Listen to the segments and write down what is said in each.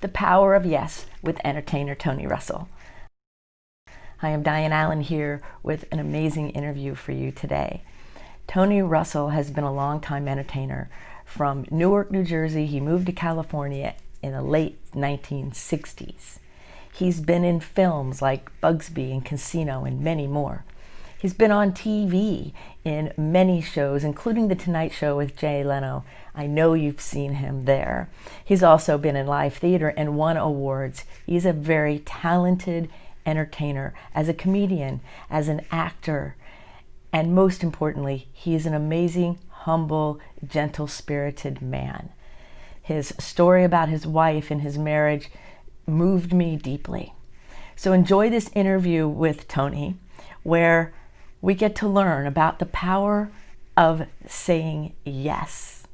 The Power of Yes with entertainer Tony Russell. Hi, I'm Diane Allen here with an amazing interview for you today. Tony Russell has been a longtime entertainer. From Newark, New Jersey, he moved to California in the late 1960s. He's been in films like Bugsby and Casino and many more. He's been on TV in many shows, including The Tonight Show with Jay Leno. I know you've seen him there. He's also been in live theater and won awards. He's a very talented entertainer, as a comedian, as an actor, and most importantly, he is an amazing, humble, gentle-spirited man. His story about his wife and his marriage moved me deeply. So enjoy this interview with Tony, where we get to learn about the power of saying yes.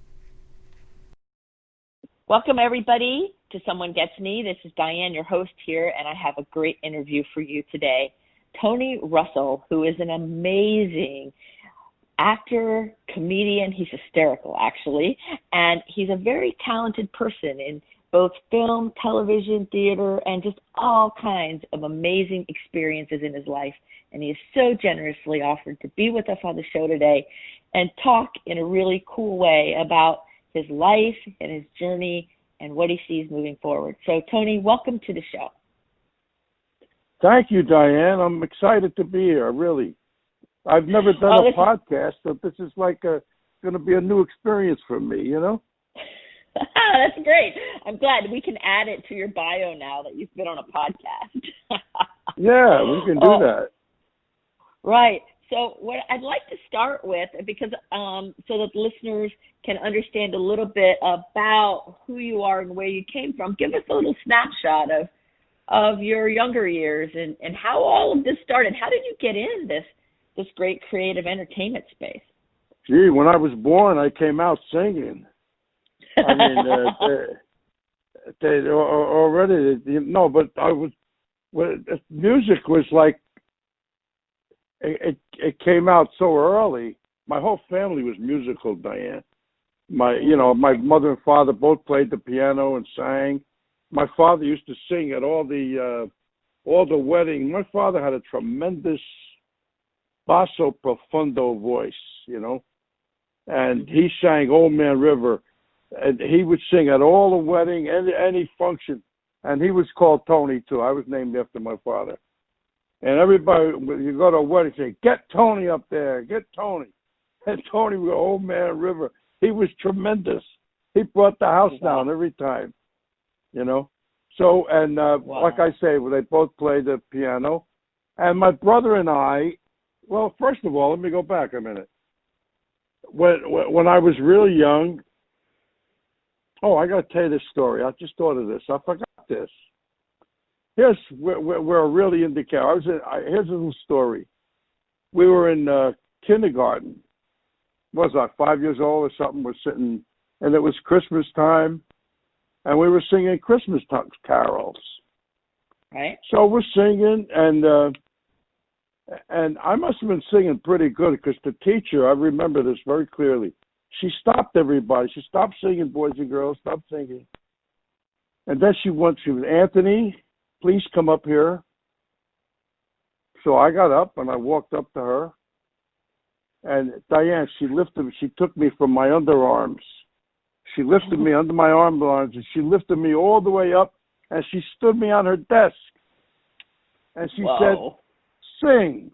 Welcome, everybody, to Someone Gets Me. This is Diane, your host here, and I have a great interview for you today. Tony Russell, who is an amazing actor, comedian. He's hysterical, actually, and he's a very talented person in both film, television, theater, and just all kinds of amazing experiences in his life. And he has so generously offered to be with us on the show today and talk in a really cool way about his life and his journey and what he sees moving forward. So, Tony, welcome to the show. Thank you, Diane. I'm excited to be here, really. I've never done a podcast, so this is like going to be a new experience for me, you know? That's great. I'm glad we can add it to your bio now that you've been on a podcast. Yeah, we can do that. Right. So what I'd like to start with, because so that listeners can understand a little bit about who you are and where you came from, give us a little snapshot of your younger years and how all of this started. How did you get in this great creative entertainment space? Gee, when I was born, I came out singing. I mean, they already, but I was, music was like, it came out so early. My whole family was musical, Diane. My mother and father both played the piano and sang. My father used to sing at all the weddings. My father had a tremendous basso profundo voice, and he sang Old Man River, and he would sing at all the wedding, any function, and he was called Tony too. I was named after my father. And everybody, when you go to a wedding, say, "Get Tony up there, get Tony." And Tony would go, "Old Man River." He was tremendous. He brought the house down every time, So, and like I say, they both played the piano. And my brother and I, well, first of all, let me go back a minute. When I was really young, I got to tell you this story. I just thought of this. I forgot this. Here's where I really into here's a little story. We were in kindergarten. Was I 5 years old or something? We're sitting, and it was Christmas time, and we were singing Christmas carols. Right. So we're singing, and I must have been singing pretty good because the teacher, I remember this very clearly. She stopped everybody. She stopped singing, boys and girls, stopped singing. And then she was, "Anthony, please come up here." So I got up and I walked up to her. And Diane, she took me from my underarms. She lifted me under my arms and she lifted me all the way up and she stood me on her desk. And she said, "Sing."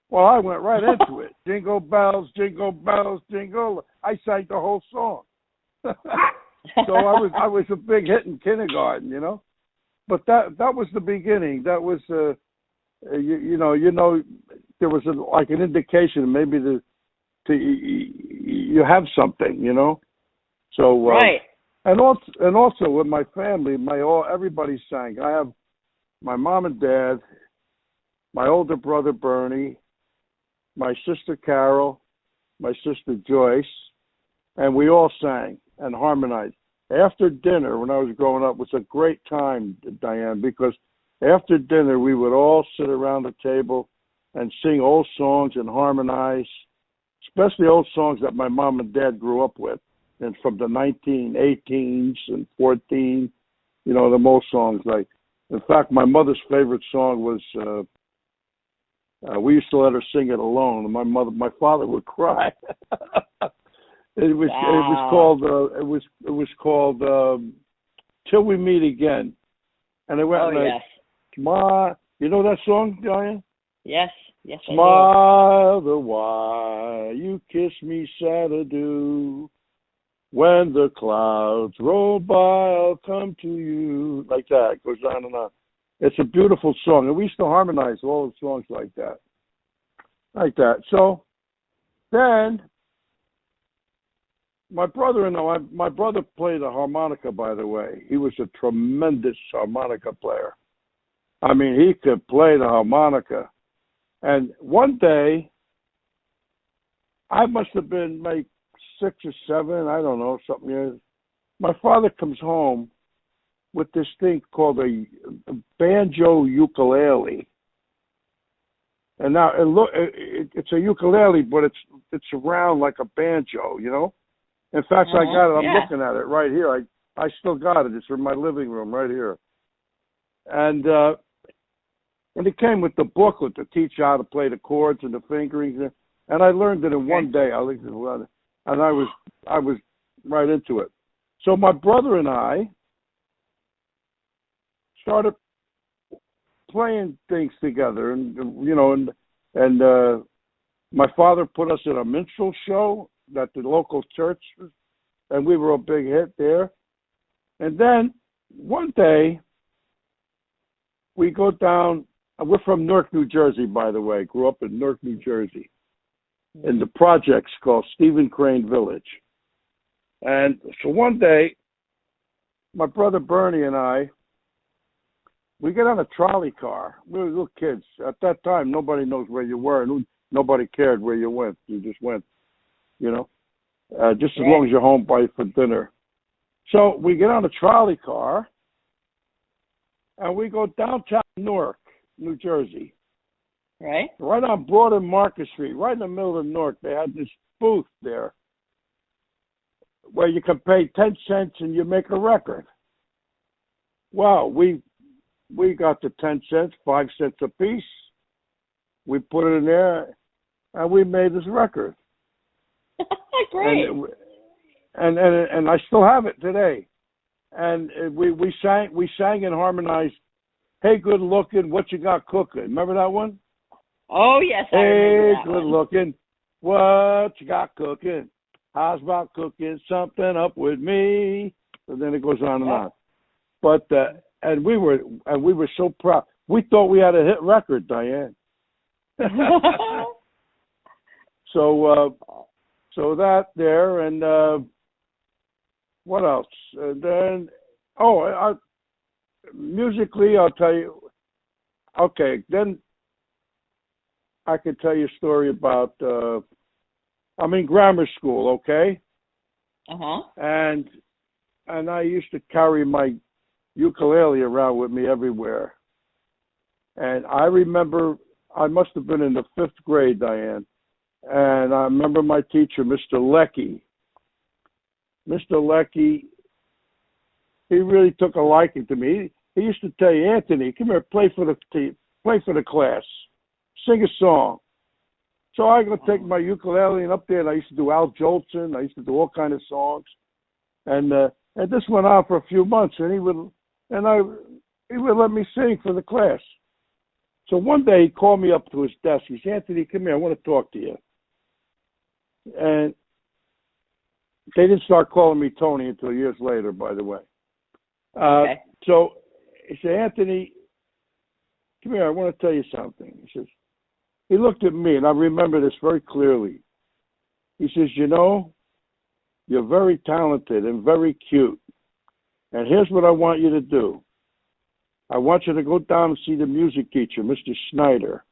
Well, I went right into it. Jingle bells, jingle. I sang the whole song. So I was a big hit in kindergarten, But that was the beginning. That was, there was like an indication maybe you have something, So right. And also with my family, everybody sang. I have my mom and dad, my older brother Bernie, my sister Carol, my sister Joyce, and we all sang and harmonized. After dinner, when I was growing up, was a great time, Diane, because after dinner we would all sit around the table and sing old songs and harmonize, especially old songs that my mom and dad grew up with, and from the 1918s and 14, the most songs. Like, in fact, my mother's favorite song was, we used to let her sing it alone, and my father would cry. It was called Till We Meet Again. And it went yes. Smile. You know that song, Diane? Yes, I do. Smile the while you kiss me Saturday. When the clouds roll by, I'll come to you. Like that. It goes on and on. It's a beautiful song. And we used to harmonize all the songs like that. Like that. So then my brother played a harmonica, by the way. He was a tremendous harmonica player. I mean, he could play the harmonica. And one day, I must have been like 6 or 7, I don't know, something. My father comes home with this thing called a banjo ukulele. And now it's a ukulele, but it's round like a banjo, In fact, I got it. I'm looking at it right here. I still got it. It's in my living room right here. And it came with the booklet to teach you how to play the chords and the fingerings. And I learned it in one day. And I was right into it. So my brother and I started playing things together, and my father put us in a minstrel show at the local church, and we were a big hit there. And then one day we go down. We're from Newark, New Jersey, by the way. Grew up in Newark, New Jersey, in the projects called Stephen Crane Village. And so one day, my brother Bernie and I, we get on a trolley car. We were little kids. At that time, nobody knows where you were, and nobody cared where you went. You just went, just as long as you're home for dinner. So we get on a trolley car, and we go downtown Newark, New Jersey. Right on Broad and Market Street, right in the middle of Newark. They had this booth there where you can pay 10 cents and you make a record. Well, we got the 10 cents, 5 cents a piece. We put it in there, and we made this record. Great. And I still have it today. And we sang and harmonized. Hey, good looking, what you got cooking? Remember that one? Oh yes, I Hey, remember that good one. looking, what you got cooking? How's about cooking something up with me? And then it goes on and on. But and we were so proud. We thought we had a hit record, Diane. So that there, and what else? And then musically, I'll tell you. Okay, then I can tell you a story about. I'm in grammar school, okay? And I used to carry my ukulele around with me everywhere. And I remember I must have been in the 5th grade, Diane. And I remember my teacher, Mr. Leckie. Mr. Leckie, he really took a liking to me. He used to tell you, Anthony, come here, play for the class, sing a song. So I go take my ukulele and up there, and I used to do Al Jolson. I used to do all kind of songs, and this went on for a few months. And he would let me sing for the class. So one day he called me up to his desk. He said, Anthony, come here, I want to talk to you. And they didn't start calling me Tony until years later, by the way. Okay. So he said, Anthony, come here, I want to tell you something. He says. He looked at me, and I remember this very clearly. He says, you're very talented and very cute. And here's what I want you to do. I want you to go down and see the music teacher, Mr. Snyder,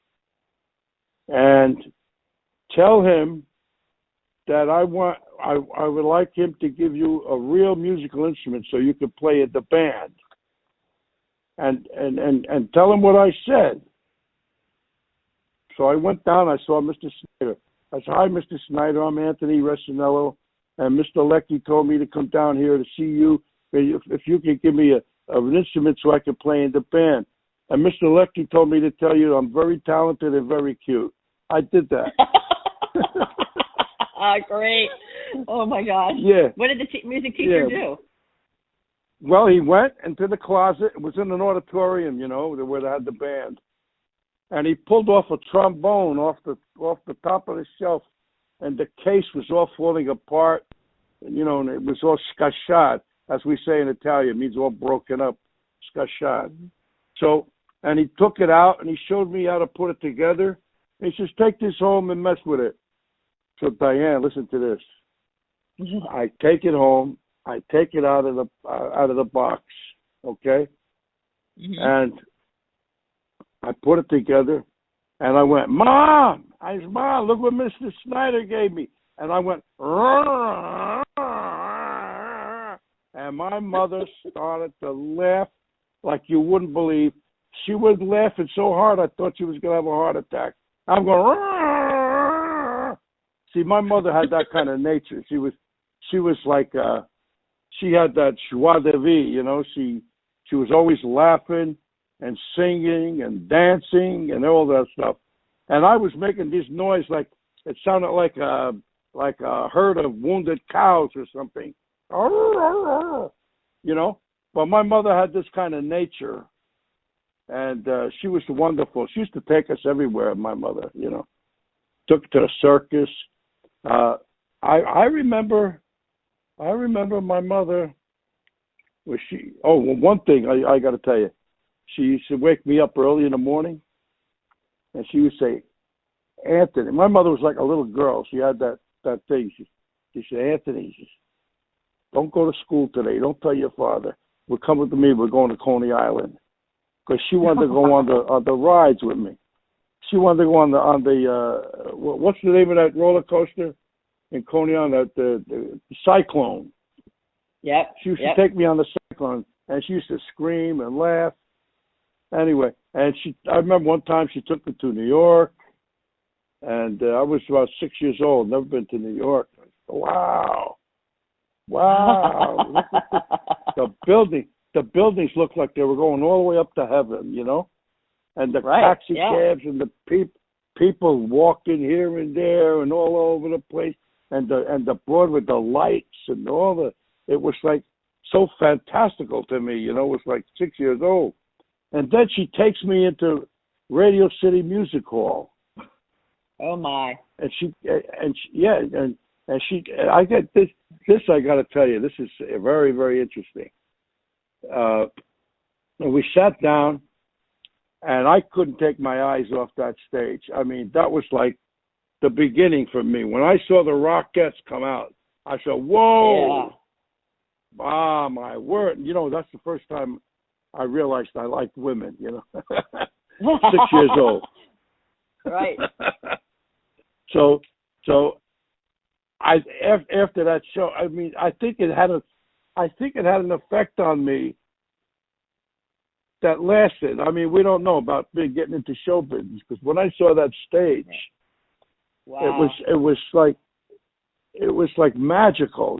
and tell him that I would like him to give you a real musical instrument so you could play in the band. And tell him what I said. So I went down, I saw Mr. Snyder. I said, hi, Mr. Snyder, I'm Anthony Resinello, and Mr. Leckie told me to come down here to see you. If you could give me of an instrument so I could play in the band. And Mr. Leckie told me to tell you I'm very talented and very cute. I did that. Great. Oh, my gosh. Yeah. What did the music teacher do? Well, he went into the closet. It was in an auditorium, where they had the band. And he pulled off a trombone off the top of the shelf, and the case was all falling apart, and it was all scasciato, as we say in Italian. It means all broken up, scasciato. So, and he took it out, and he showed me how to put it together. And he says, take this home and mess with it. So, Diane, listen to this. I take it home. I take it out of the box, okay? Mm-hmm. And I put it together, and I went, Mom! I said, Mom, look what Mr. Snyder gave me. And I went, and my mother started to laugh like you wouldn't believe. She was laughing so hard I thought she was going to have a heart attack. I'm going, see, my mother had that kind of nature. She was like, she had that joie de vivre, she was always laughing and singing and dancing and all that stuff. And I was making this noise like it sounded like a herd of wounded cows or something. But my mother had this kind of nature, and she was wonderful. She used to take us everywhere, my mother, took to the circus. I remember my mother, one thing I got to tell you. She used to wake me up early in the morning, and she would say, Anthony. My mother was like a little girl. She had that thing. She said, Anthony, don't go to school today. Don't tell your father. We're coming to me. We're going to Coney Island. Because she wanted to go on the rides with me. She wanted to go on the what's the name of that roller coaster in Coney Island? The Cyclone. Yep. She used to take me on the Cyclone, and she used to scream and laugh. Anyway, and I remember one time she took me to New York, and I was about 6 years old, never been to New York. I said, wow. Look at the buildings looked like they were going all the way up to heaven, and the taxi cabs and the people walking here and there and all over the place, and the Broadway, the lights and it was like so fantastical to me, it was like 6 years old. And then she takes me into Radio City Music Hall. Oh my! And I get this. This I got to tell you, this is very, very interesting. And we sat down, and I couldn't take my eyes off that stage. I mean, that was like the beginning for me. When I saw the Rockettes come out, I said, "Whoa!" Yeah. Ah, my word! That's the first time I realized I liked women, 6 years old. Right. So after that show, I mean, I think it had an effect on me that lasted. I mean, we don't know about me getting into show business, because when I saw that stage, wow. it was like magical,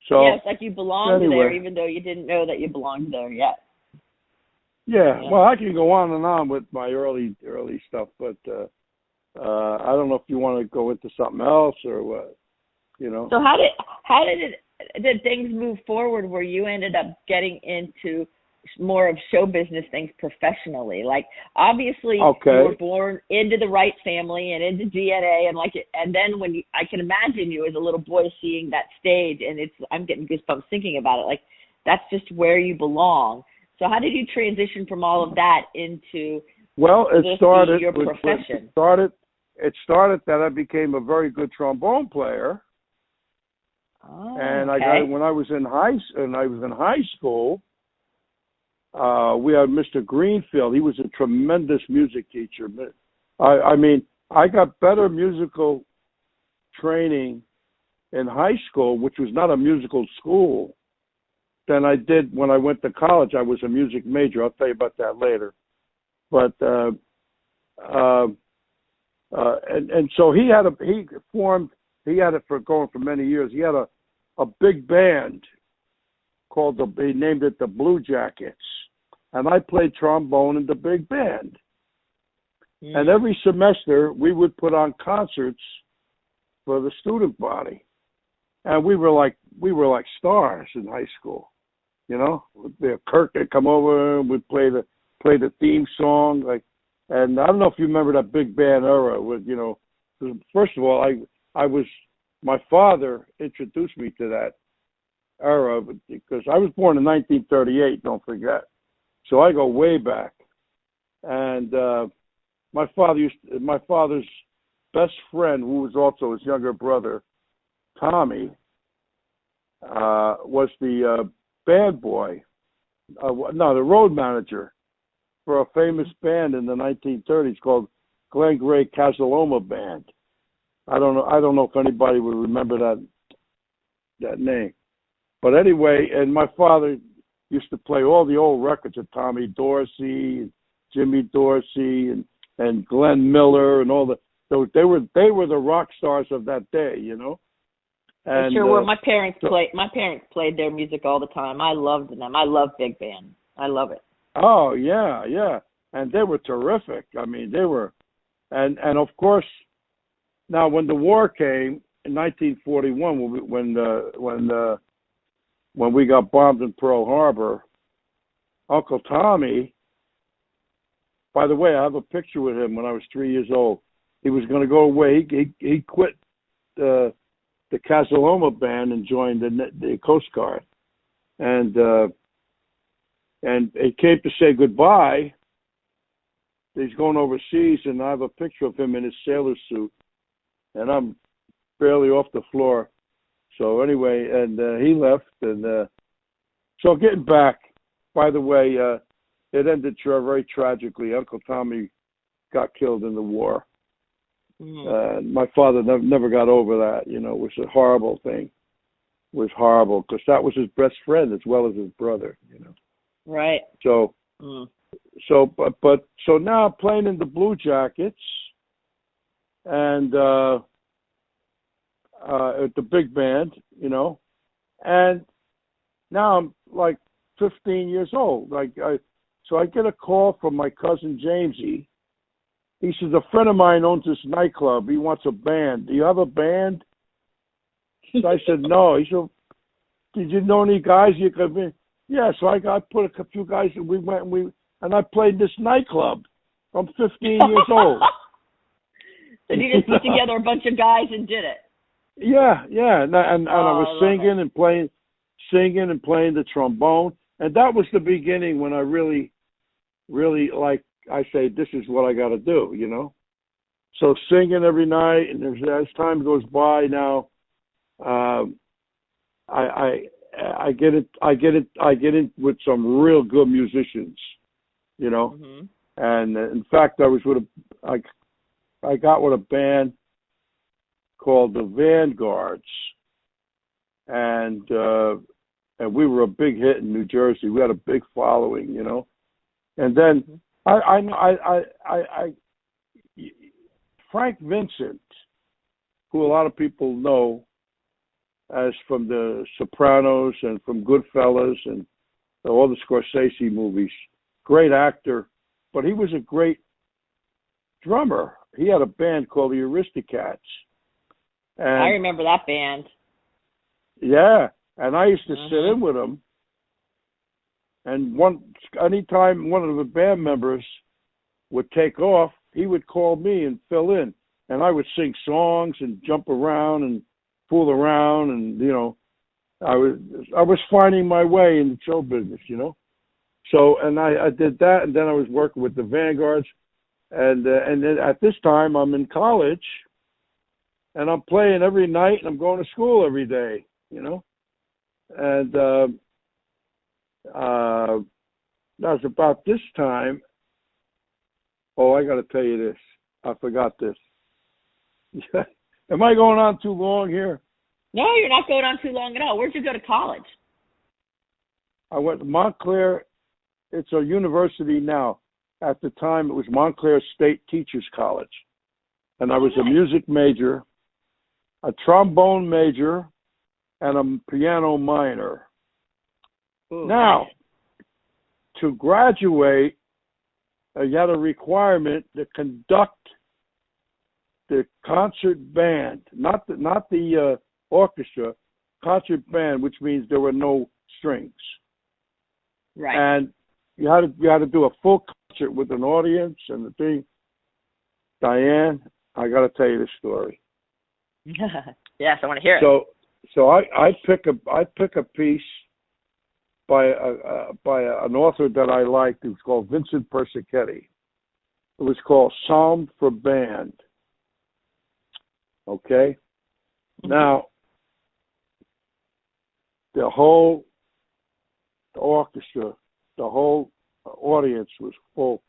So yeah, it's like you belonged there, even though you didn't know that you belonged there yet. Yeah, well, I can go on and on with my early stuff, but I don't know if you want to go into something else or what, So how did things move forward where you ended up getting into more of show business things professionally? Like, obviously, you were born into the right family and into DNA, and then when I can imagine you as a little boy seeing that stage, and I'm getting goosebumps thinking about it. Like, that's just where you belong. So how did you transition from all of that into your profession? It started that I became a very good trombone player. Oh, and okay. I got it when I was in high school. We had Mr. Greenfield. He was a tremendous music teacher. I mean, I got better musical training in high school, which was not a musical school, than I did when I went to college. I was a music major. I'll tell you about that later. But and so he had it for going for many years. He had a big band they named it the Blue Jackets. And I played trombone in the big band. And every semester we would put on concerts for the student body. And we were like stars in high school. You know, Kirk would come over and we'd play the theme song, and I don't know if you remember that big band era with, you know, first of all, my father introduced me to that era because I was born in 1938, don't forget. So I go way back. And my father's best friend, who was also his younger brother, Tommy, was the band boy, the road manager for a famous band in the 1930s called Glenn Gray Casaloma Band. I don't know if anybody would remember that name. But anyway, and my father used to play all the old records of Tommy Dorsey and Jimmy Dorsey and Glenn Miller and all the. So they were the rock stars of that day, you know. And, sure were. My parents played their music all the time. I loved them. I love big band. I love it. Oh yeah, and they were terrific. I mean, they were, and of course, now when the war came in 1941, when we got bombed in Pearl Harbor, Uncle Tommy. By the way, I have a picture with him when I was 3 years old. He was going to go away. He quit the Casaloma band and joined the Coast Guard, and it came to say goodbye. He's going overseas, and I have a picture of him in his sailor suit, and I'm barely off the floor. So anyway, and he left, and so getting back. By the way, it ended very tragically. Uncle Tommy got killed in the war. My father never got over that. You know, it was a horrible thing. It was horrible because that was his best friend as well as his brother. You know. Right. So, so now I'm playing in the Blue Jackets, and at the big band, you know, and now I'm like 15 years old. So I get a call from my cousin Jamesy. He says, a friend of mine owns this nightclub. He wants a band. Do you have a band? So I said, no. He said, did you know any guys you could be? Yeah, so I put a few guys, and we went and I played this nightclub. I'm 15 years old. So you just put together a bunch of guys and did it? Yeah, and I was singing and playing the trombone, and that was the beginning when I really, like I say, this is what I got to do, you know. So singing every night, and as time goes by now, I get in with some real good musicians, you know. Mm-hmm. And in fact, I got with a band called the Vanguards, and we were a big hit in New Jersey. We had a big following, you know. And then Frank Vincent, who a lot of people know as from The Sopranos and from Goodfellas and all the Scorsese movies, great actor, but he was a great drummer. He had a band called the Aristocats. And, I remember that band. Yeah, and I used to sit in with him. And anytime one of the band members would take off, he would call me and fill in. And I would sing songs and jump around and fool around, and you know, I was finding my way in the show business, you know. So, and I did that, and then I was working with the Vanguards, and then at this time I'm in college, and I'm playing every night, and I'm going to school every day, you know. And that was about this time. Oh, I got to tell you this. I forgot this. Am I going on too long here? No, you're not going on too long at all. Where'd you go to college? I went to Montclair. It's a university now. At the time, it was Montclair State Teachers College. And I was a music major, a trombone major, and a piano minor. Ooh, now, nice. to graduate, you had a requirement to conduct the concert band, not the orchestra, concert band, which means there were no strings. Right. And you had to do a full concert with an audience and the thing. Diane, I got to tell you this story. Yes, I want to hear it. So I pick a piece by an author that I liked. It was called Vincent. It was called Psalm for Band. Okay. Now, the whole orchestra, the whole audience was full.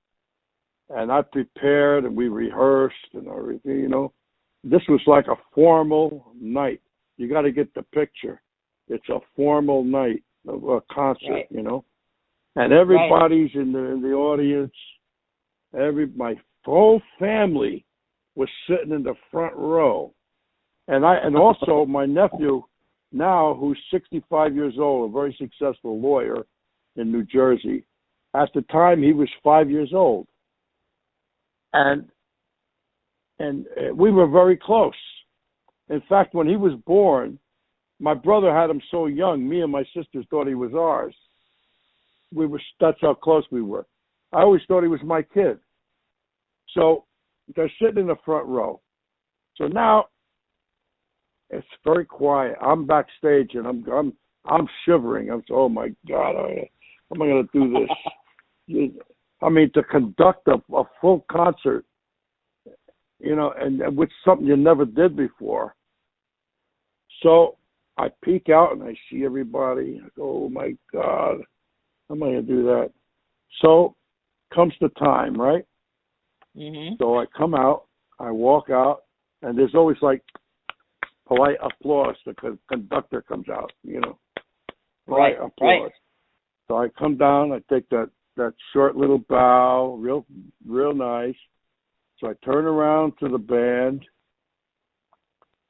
And I prepared and we rehearsed and everything, you know. This was like a formal night. You got to get the picture. It's a formal night of a concert, right. you know. And everybody's in the audience. My whole family was sitting in the front row. And also my nephew now, who's 65 years old, a very successful lawyer in New Jersey. At the time, he was 5 years old. And we were very close. In fact, when he was born, my brother had him so young, me and my sisters thought he was ours. That's how close we were. I always thought he was my kid. So they're sitting in the front row. So now it's very quiet. I'm backstage and I'm shivering. Oh my God, how am I going to do this? I mean, to conduct a full concert, you know, and with something you never did before. So I peek out and I see everybody. I go, oh my God, how am I going to do that? So comes the time, right? Mm-hmm. So I come out, I walk out, and there's always like polite applause. The conductor comes out, you know, polite applause. Right. So I come down, I take that short little bow, real nice. So I turn around to the band.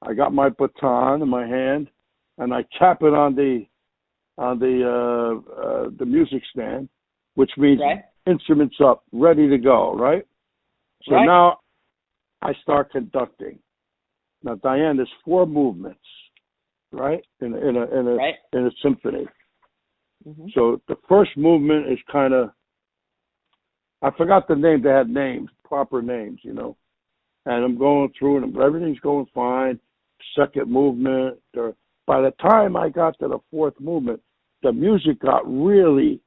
I got my baton in my hand, and I tap it on the music stand, which means instruments up, ready to go, right? So now I start conducting. Now, Diane, there's 4 movements, right, in a symphony. Mm-hmm. So the first movement is kind of, I forgot the name. They had names, proper names, you know. And I'm going through and everything's going fine. Second movement. By the time I got to the 4th movement, the music got really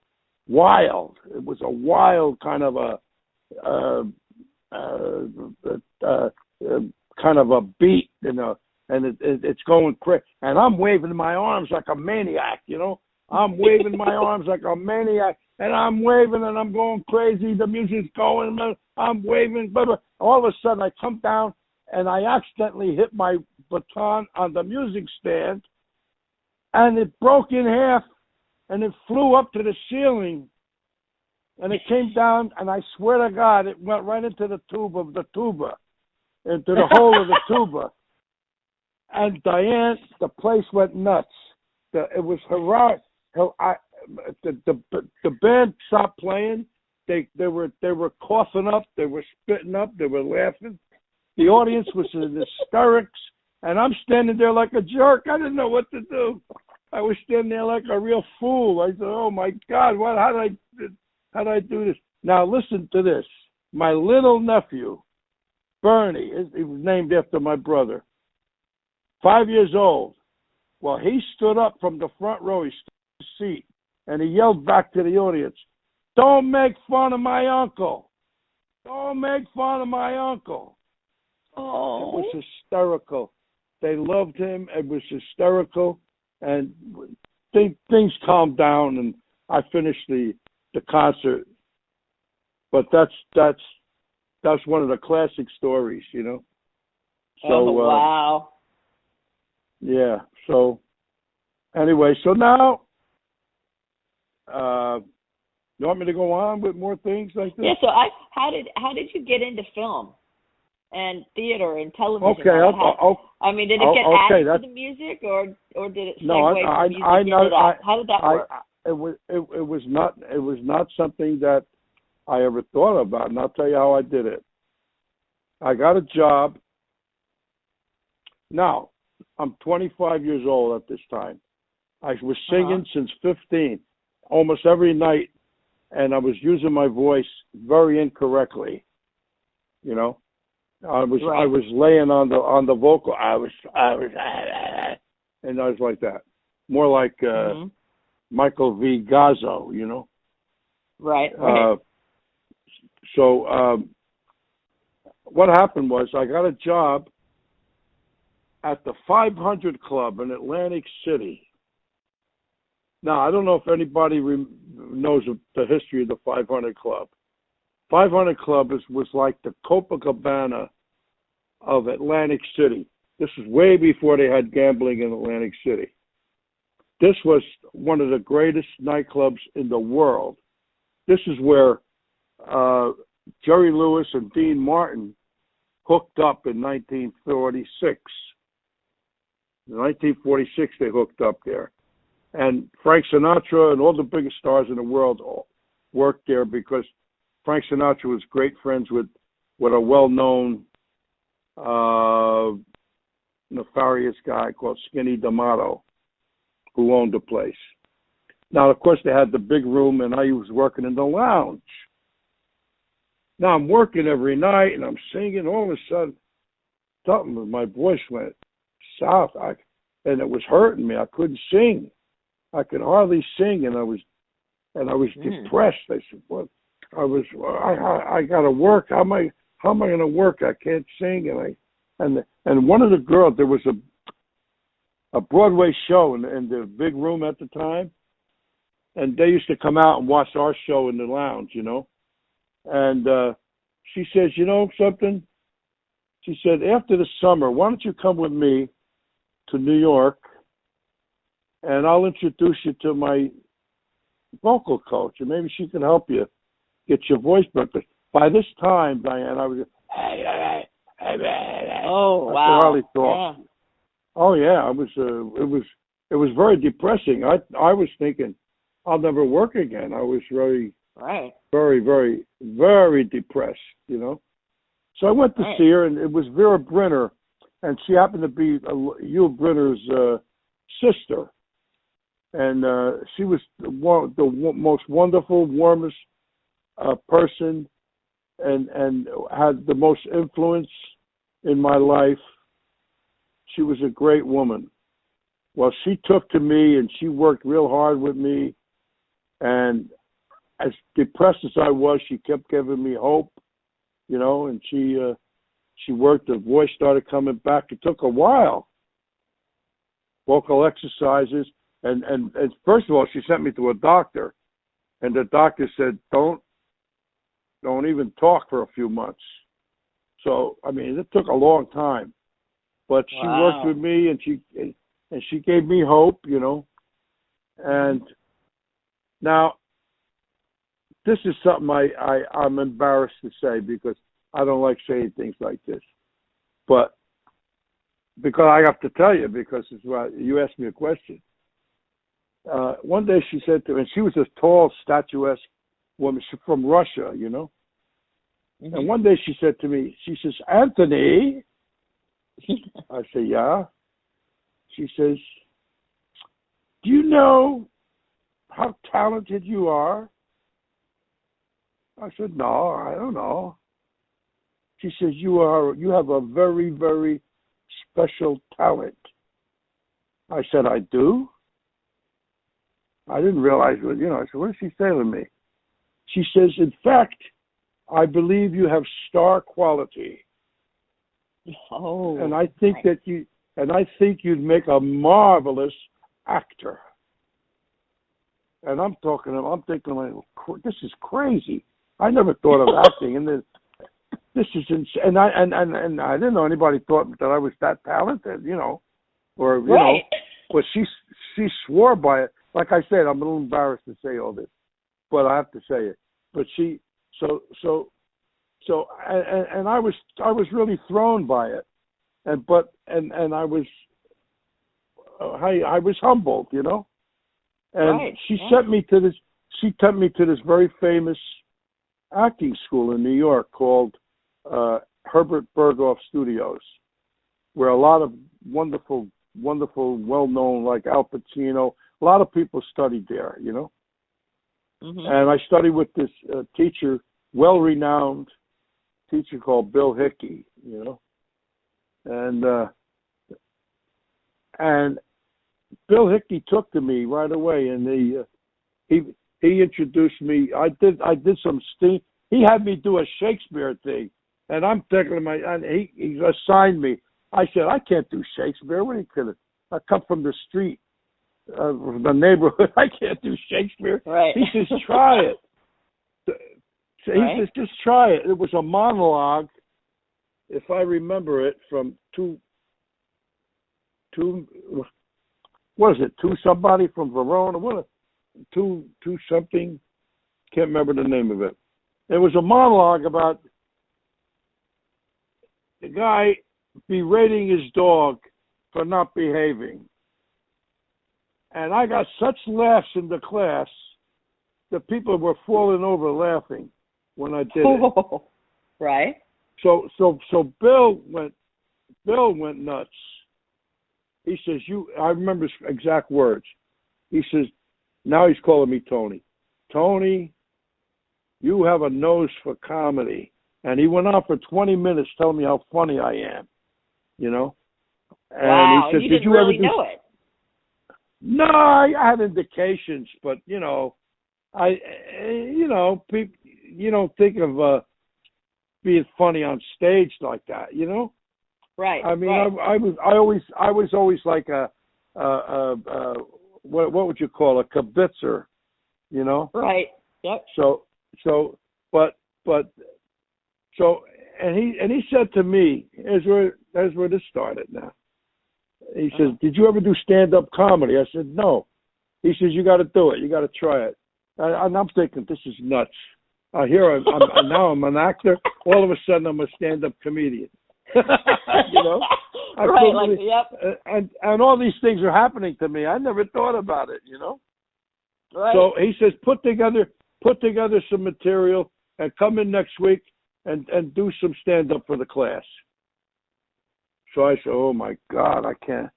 wild. It was a wild kind of kind of a beat, you know, and it's going quick. And I'm waving my arms like a maniac, you know. I'm waving my arms like a maniac, and I'm waving and I'm going crazy. The music's going, I'm waving, but all of a sudden I come down and I accidentally hit my baton on the music stand, and it broke in half, and it flew up to the ceiling, and it came down, and I swear to God, it went right into the tube of the tuba, into the hole of the tuba. And Diane, the place went nuts. It was heroic. The band stopped playing. They were coughing up. They were spitting up. They were laughing. The audience was in hysterics, and I'm standing there like a jerk. I didn't know what to do. I was standing there like a real fool. I said, "Oh my God, how did I do this?" Now listen to this. My little nephew, Bernie, he was named after my brother. 5 years old. Well, he stood up from the front row. He stood in his seat, and he yelled back to the audience, "Don't make fun of my uncle. Don't make fun of my uncle." Oh. It was hysterical. They loved him. It was hysterical. And things calmed down, and I finished the concert. But that's one of the classic stories, you know. So, wow. Yeah. So anyway, so now you want me to go on with more things like this? Yeah. So how did you get into film and theater and television? Okay. I mean, did it get added to the music, or did it segue from music into that? How did that work? was not something that I ever thought about, and I'll tell you how I did it. I got a job. Now, I'm 25 years old at this time. I was singing since 15, almost every night, and I was using my voice very incorrectly. You know, I was laying on the vocal. I was, and I was like that, more like Michael V. Gazzo. You know, right. So what happened was I got a job at the 500 Club in Atlantic City. Now, I don't know if anybody knows the history of the 500 Club. 500 Club was like the Copacabana of Atlantic City. This was way before they had gambling in Atlantic City. This was one of the greatest nightclubs in the world. This is where Jerry Lewis and Dean Martin hooked up in 1946. In 1946, they hooked up there. And Frank Sinatra and all the biggest stars in the world worked there because Frank Sinatra was great friends with a well-known nefarious guy called Skinny D'Amato, who owned the place. Now, of course, they had the big room, and I was working in the lounge. Now, I'm working every night, and I'm singing. All of a sudden, something with my voice went south, and it was hurting me. I couldn't sing. I could hardly sing, and I was depressed. I said, "What? I got to work. How am I going to work? I can't sing." And one of the girls, there was a Broadway show in the big room at the time, and they used to come out and watch our show in the lounge, you know. And she says, "You know something?" She said, "After the summer, why don't you come with me to New York, and I'll introduce you to my vocal coach, and maybe she can help you get your voice back." But by this time, Diane, I was, oh wow, hardly talk. Yeah. Oh yeah, it was very depressing. I was thinking I'll never work again. I was very, very, very depressed, you know. So I went to see her, and it was Vera Brinner, and she happened to be Yul Brynner's sister. And she was the most wonderful, warmest person, and had the most influence in my life. She was a great woman. Well, she took to me, and she worked real hard with me. And as depressed as I was, she kept giving me hope, you know. And she worked. The voice started coming back. It took a while. Vocal exercises. And first of all, she sent me to a doctor, and the doctor said, don't even talk for a few months. So, I mean, it took a long time, but she worked with me, and she gave me hope, you know. And now, this is something I'm embarrassed to say because I don't like saying things like this, but because I have to tell you, because it's why you asked me a question. One day she said to me, and she was a tall, statuesque woman. She's from Russia, you know. Mm-hmm. And one day she said to me, she says, "Anthony." I say, "Yeah." She says, "Do you know how talented you are?" I said, "No, I don't know." She says, you have a very, very special talent." I said, "I do?" I didn't realize it, you know. I said, "What did she say to me?" She says, "In fact, I believe you have star quality." Oh. And I think you'd make a marvelous actor. And I'm thinking, like, this is crazy. I never thought of acting, and this is insane. And I didn't know anybody thought that I was that talented, you know, or you know. But she swore by it. Like I said, I'm a little embarrassed to say all this, but I have to say it. But and I was really thrown by it, and I was humbled, you know, And she sent me to this. She took me to this very famous acting school in New York called Herbert Berghoff Studios, where a lot of wonderful, well-known, like Al Pacino, a lot of people studied there, you know. Mm-hmm. And I studied with this teacher, well-renowned teacher called Bill Hickey, you know. And Bill Hickey took to me right away, and he introduced me. I did some steam. He had me do a Shakespeare thing, and I'm thinking, he assigned me. I said, I can't do Shakespeare. What are you kidding? I come from the street, from the neighborhood. I can't do Shakespeare. Right. He says, try it. He says, just try it. It was a monologue, if I remember it, from two somebody from Verona, two something, can't remember the name of it. It was a monologue about the guy berating his dog for not behaving. And I got such laughs in the class that people were falling over laughing when I did it. Right. So Bill went nuts. He says, I remember his exact words. He says, now he's calling me Tony. Tony, you have a nose for comedy. And he went on for 20 minutes telling me how funny I am, you know. And wow, he said, you did didn't you really ever know it. No, I had indications, but, you know, people, you don't think of being funny on stage like that, you know. Right. I mean, right. I was always like what would you call a kibitzer, you know? Right. Yep. And he said to me, here's where this started now. He says, did you ever do stand-up comedy? I said, no. He says, you got to do it. You got to try it. And I'm thinking, this is nuts. Here now I'm an actor. All of a sudden, I'm a stand-up comedian. You know? Right. Yep. And all these things are happening to me. I never thought about it, you know? Right. So he says, put together some material and come in next week and do some stand-up for the class. So I said, oh, my God, I can't.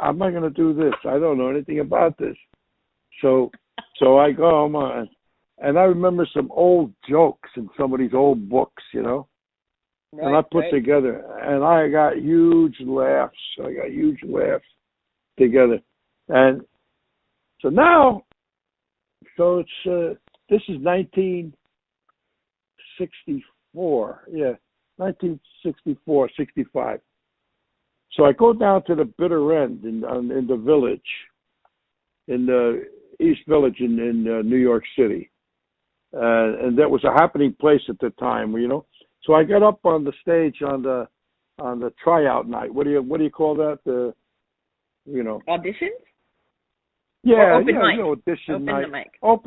How am I going to do this? I don't know anything about this. So I go, oh, my. And I remember some old jokes in some of these old books, you know. Right, and I put together, and I got huge laughs. Together. And so now, it's, this is 1964. Yeah, 1964, 65. So I go down to the bitter end in the village, in the East Village in New York City. And that was a happening place at the time, you know. So I got up on the stage on the tryout night. What do you call that? Auditions? Yeah, open mic. Audition open night. The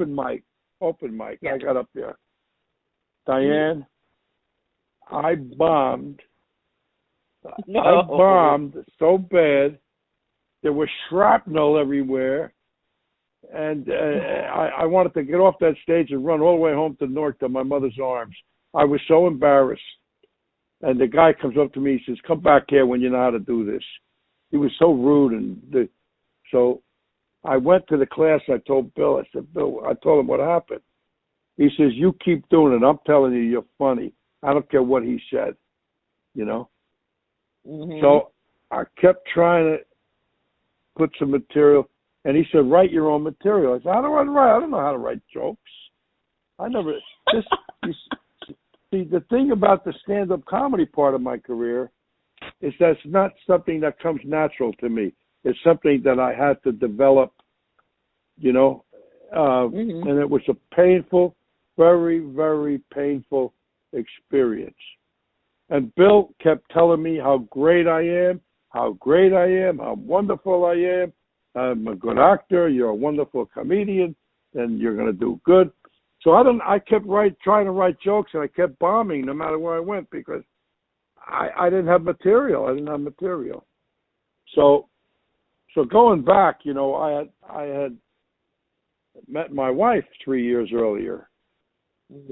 mic. Open mic. Yeah. I got up there. Diane, I bombed. No. I bombed so bad. There was shrapnel everywhere. And I wanted to get off that stage and run all the way home to Newark to my mother's arms. I was so embarrassed. And the guy comes up to me, he says, come back here when you know how to do this. He was so rude. So I went to the class. I told Bill, I told him what happened. He says, you keep doing it. I'm telling you, you're funny. I don't care what he said, you know. Mm-hmm. So I kept trying to put some material. And he said, write your own material. I said, how do I write? I don't know how to write jokes. See, the thing about the stand-up comedy part of my career is that's not something that comes natural to me. It's something that I had to develop, you know. And it was a painful, very, very painful experience. And Bill kept telling me how great I am, how wonderful I am. I'm a good actor. You're a wonderful comedian, and you're going to do good. So I kept trying to write jokes, and I kept bombing no matter where I went because I didn't have material. So going back, you know, I had met my wife 3 years earlier.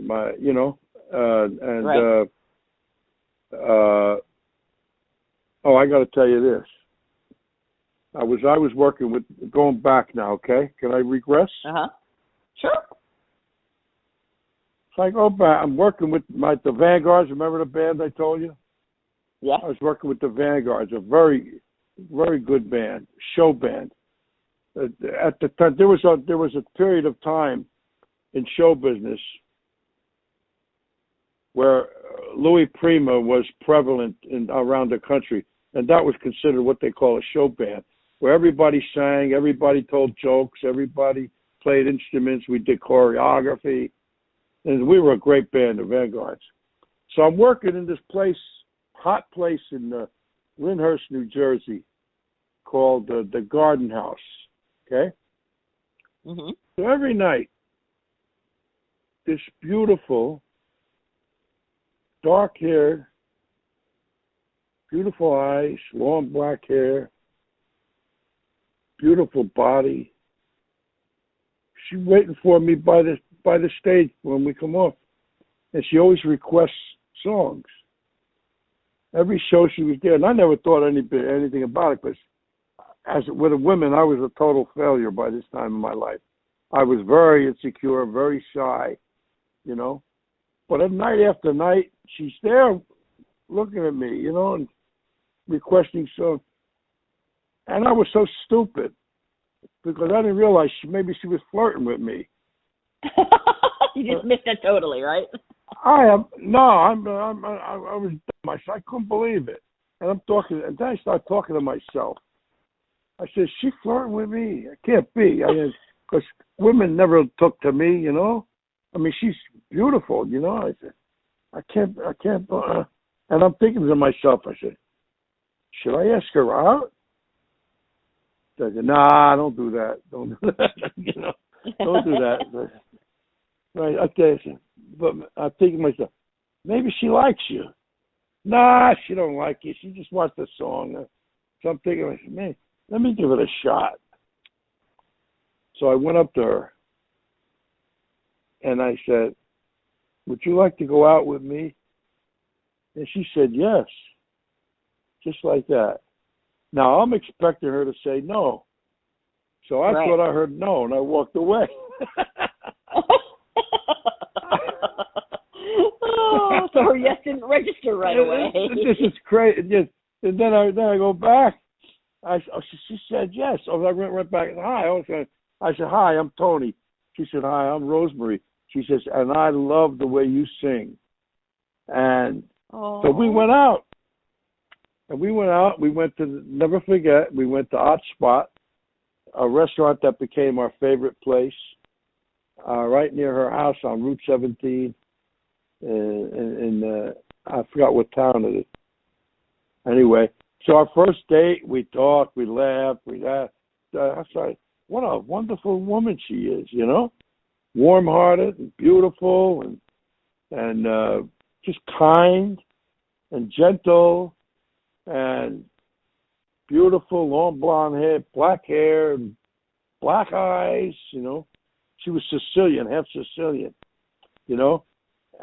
My, you know, and right. Oh, I got to tell you this. I was working with, going back now. Okay, can I regress? Sure. So I go back. I'm working with the Vanguards. Remember the band I told you? Yeah. I was working with the Vanguards, a very, very good band, show band. At the time, there was a period of time in show business where Louis Prima was prevalent around the country, and that was considered what they call a show band, where everybody sang, everybody told jokes, everybody played instruments, we did choreography, and we were a great band, the Vanguards. So I'm working in this place, hot place in Lyndhurst, New Jersey, called the Garden House. Okay. So every night, this beautiful, dark-haired, beautiful eyes, long black hair, beautiful body. She's waiting for me by the stage when we come off, and she always requests songs. Every show she was there, and I never thought anything about it, because as with the women, I was a total failure by this time in my life. I was very insecure, very shy, you know. But night after night, she's there looking at me, you know, and requesting songs. And I was so stupid because I didn't realize maybe she was flirting with me. You just missed it totally, right? I was dumb. I couldn't believe it. And and then I started talking to myself. I said, she flirting with me? It can't be. Because women never took to me, you know. I mean, she's beautiful, you know. I said, I can't. And I'm thinking to myself, I said, should I ask her out? I said, nah, don't do that. Don't do that. You know, don't do that. Right, okay. But I'm thinking to myself, maybe she likes you. Nah, she don't like you. She just wants the song. So I'm thinking, I said, man, let me give it a shot. So I went up to her and I said, would you like to go out with me? And she said, yes. Just like that. Now, I'm expecting her to say no. So I thought I heard no, and I walked away. Oh, so her yes didn't register right away. This is crazy. And then I go back. She said yes. So I went back. Hi. I said, hi, I'm Tony. She said, hi, I'm Rosemary. She says, and I love the way you sing. And so we went out. And we went to, never forget, we went to Hot Spot, a restaurant that became our favorite place, right near her house on Route 17. I forgot what town it is. Anyway, so our first date, we talked, we laughed, I said, what a wonderful woman she is, you know, warm-hearted and beautiful and just kind and gentle and beautiful, long blonde hair, black hair, and black eyes, you know. She was Sicilian, half Sicilian, you know.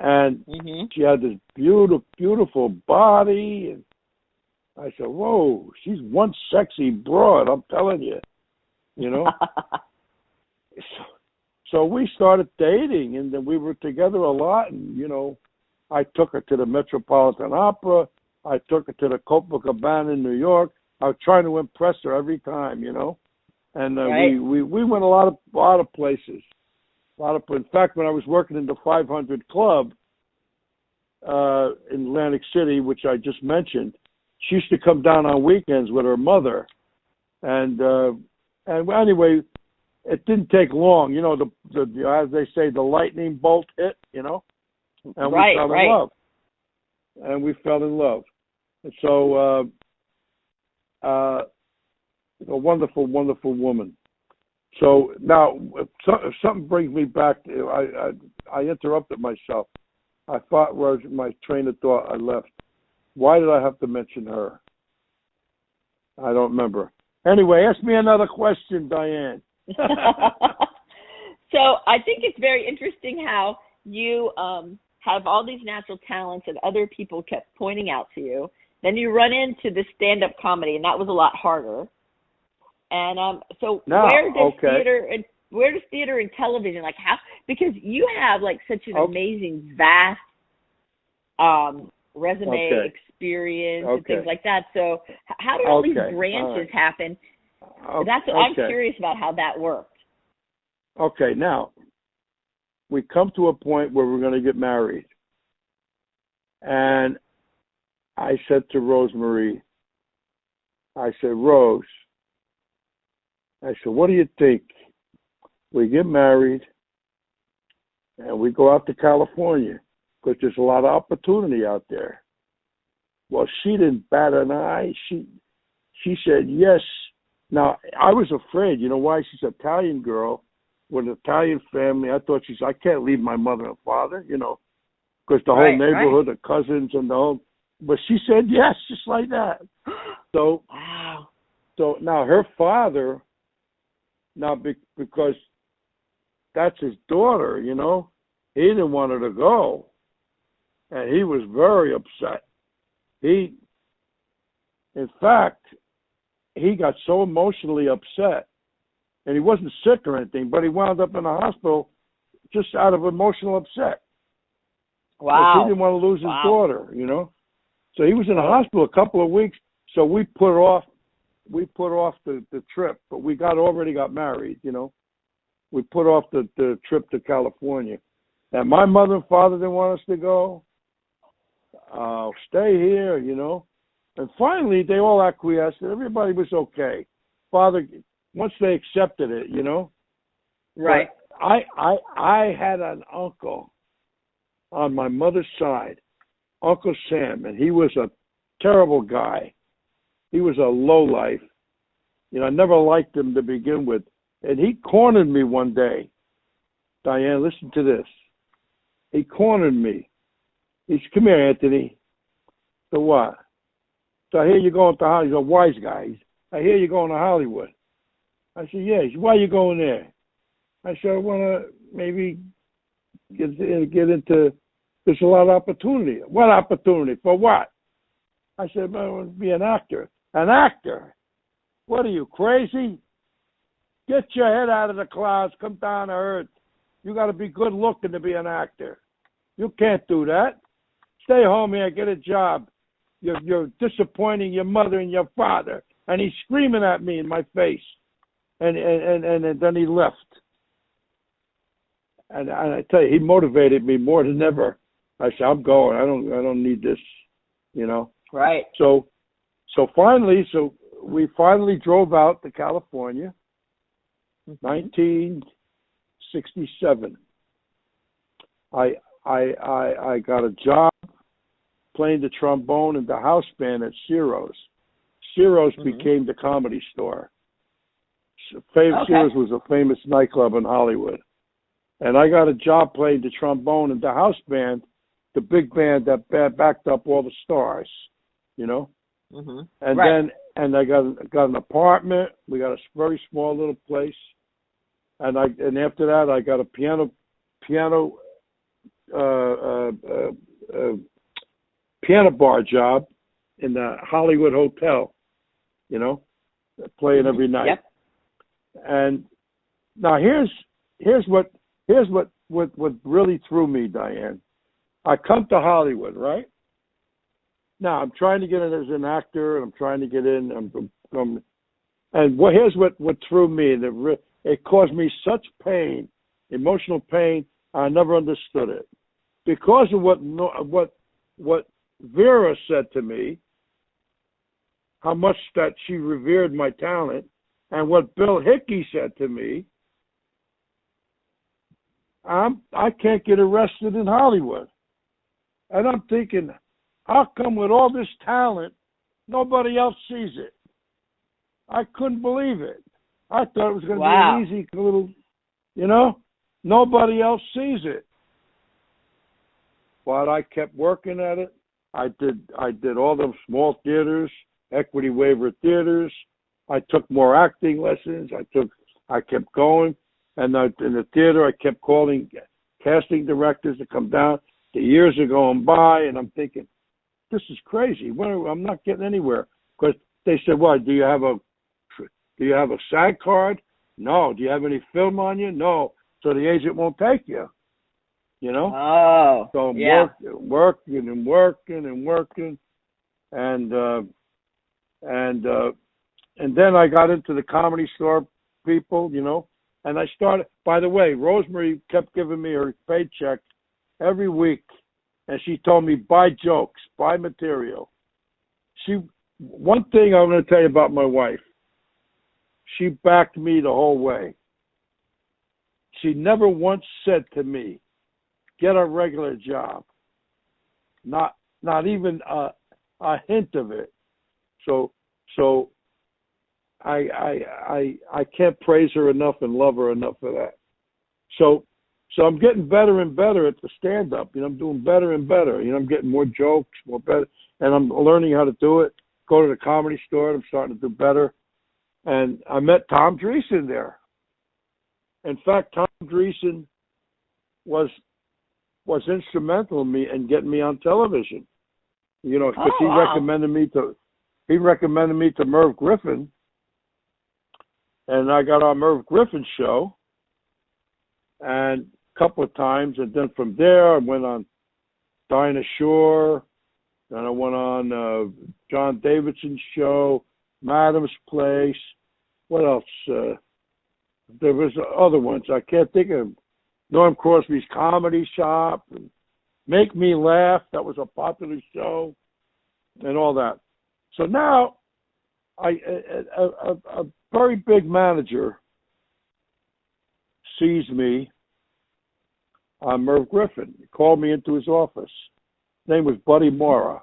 And she had this beautiful, beautiful body. And I said, whoa, she's one sexy broad, I'm telling you, you know. So we started dating, and then we were together a lot. And, you know, I took her to the Metropolitan Opera. I took her to the Copacabana in New York. I was trying to impress her every time, you know. And we went a lot of places. In fact, when I was working in the 500 Club in Atlantic City, which I just mentioned, she used to come down on weekends with her mother. And anyway, it didn't take long. You know, the as they say, the lightning bolt hit, you know, and we fell in love. And we fell in love. And so a wonderful, wonderful woman. So now, if something brings me back, I interrupted myself. I thought, my train of thought, I left. Why did I have to mention her? I don't remember. Anyway, ask me another question, Diane. So I think it's very interesting how you have all these natural talents that other people kept pointing out to you. Then you run into the stand-up comedy, and that was a lot harder. And so where does theater and television, like how, because you have like such an amazing, vast resume, experience, and things like that. So how do all these branches happen? I'm curious about how that worked. Okay, now, we come to a point where we're going to get married. And I said to Rosemary, I said, Rose, I said, what do you think? We get married and we go out to California because there's a lot of opportunity out there. Well, she didn't bat an eye. She said yes. Now, I was afraid. You know why? She's an Italian girl with an Italian family. I thought I can't leave my mother and father, because the whole neighborhood, the cousins and the whole. But she said yes, just like that. So, wow. So now her father, because that's his daughter, he didn't want her to go. And he was very upset. In fact, he got so emotionally upset, and he wasn't sick or anything, but he wound up in the hospital just out of emotional upset. Wow. He didn't want to lose his daughter, So he was in the hospital a couple of weeks, so we put off the trip, but we already got married, We put off the trip to California. And my mother and father didn't want us to go. Stay here, And finally, they all acquiesced, and everybody was okay. Father, once they accepted it, Right. But I had an uncle on my mother's side, Uncle Sam, and he was a terrible guy. He was a lowlife. I never liked him to begin with. And he cornered me one day. Diane, listen to this. He cornered me. He said, come here, Anthony. So what? So I hear you're going to Hollywood. He's a wise guy. I hear you're going to Hollywood. I said, yeah. He said, why are you going there? I said, I want to maybe get into, there's a lot of opportunity. What opportunity? For what? I said, I want to be an actor. An actor? What are you, crazy? Get your head out of the clouds. Come down to earth. You got to be good looking to be an actor. You can't do that. Stay home here. Get a job. You're disappointing your mother and your father. And he's screaming at me in my face. And then he left. And I tell you, he motivated me more than ever. I said, I'm going. I don't need this, Right. So we finally drove out to California, 1967. I got a job playing the trombone in the house band at Ciro's. Ciro's became the Comedy Store. Ciro's was a famous nightclub in Hollywood. And I got a job playing the trombone in the house band, the big band that backed up all the stars, And then I got an apartment. We got a very small little place. And after that I got a piano bar job in the Hollywood Hotel, playing every night. Yep. And now here's what really threw me, Diane. I come to Hollywood, right? Now I'm trying to get in as an actor, and I'm trying to get in. Here's what threw me. It caused me such pain, emotional pain. I never understood it because of what Vera said to me, how much that she revered my talent, and what Bill Hickey said to me. I can't get arrested in Hollywood. And I'm thinking, how come with all this talent, nobody else sees it? I couldn't believe it. I thought it was going to be an easy little, nobody else sees it. But I kept working at it. I did all them small theaters, equity waiver theaters. I took more acting lessons. I kept going. And in the theater, I kept calling casting directors to come down. The years are going by, and I'm thinking, this is crazy. I'm not getting anywhere. Because they said, "What? Do you have a SAG card? No. Do you have any film on you? No. So the agent won't take you. You know." Oh. So I'm working, and then I got into the Comedy Store people, you know, and I started. By the way, Rosemary kept giving me her paycheck every week, and she told me, buy jokes, buy material. One thing I'm going to tell you about my wife, she backed me the whole way. She never once said to me, get a regular job. Not even a hint of it. So I can't praise her enough and love her enough for that. So I'm getting better and better at the stand-up. You know, I'm doing better and better. You know, I'm getting more jokes, more better, and I'm learning how to do it. Go to the Comedy Store, and I'm starting to do better. And I met Tom Dreesen there. In fact, Tom Dreesen was instrumental in me and getting me on television. You know, because he recommended me to Merv Griffin, and I got on Merv Griffin's show, and a couple of times, and then from there I went on Dinah Shore, then I went on John Davidson's show, Madam's Place. What else? There was other ones I can't think of. Norm Crosby's Comedy Shop, and Make Me Laugh. That was a popular show, and all that. So now, a very big manager sees me on Merv Griffin. He called me into his office. His name was Buddy Mora.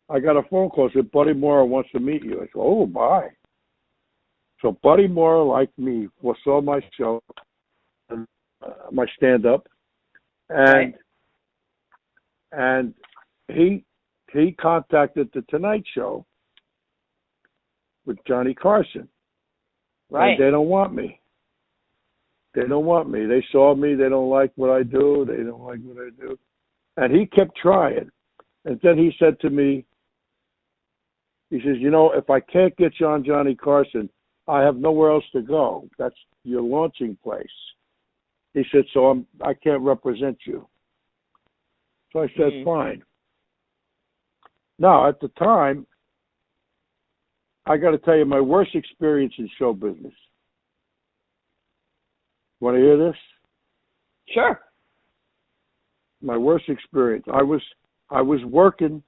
I got a phone call, said, Buddy Mora wants to meet you. I said, oh, my. So Buddy Mora liked me, saw my show, and my stand-up, and he contacted the Tonight Show with Johnny Carson. Right. And they don't want me. They saw me. They don't like what I do. And he kept trying. And then he said to me, he says, you know, if I can't get you on Johnny Carson, I have nowhere else to go. That's your launching place. He said, so I can't represent you. So I said, fine. Now, at the time, I got to tell you my worst experience in show business. Want to hear this? Sure. My worst experience. I was working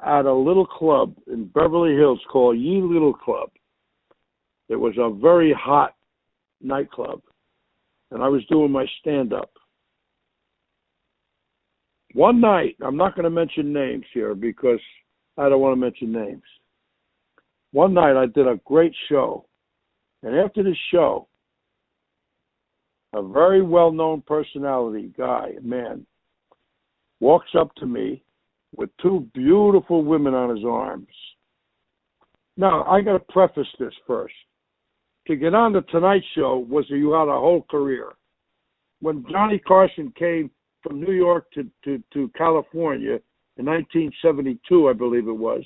at a little club in Beverly Hills called Ye Little Club. It was a very hot nightclub, and I was doing my stand-up. One night, I'm not going to mention names here because I don't want to mention names. One night, I did a great show, and after the show, a very well-known personality, man, walks up to me with two beautiful women on his arms. Now, I got to preface this first. To get on the Tonight Show you had a whole career. When Johnny Carson came from New York to California in 1972, I believe it was,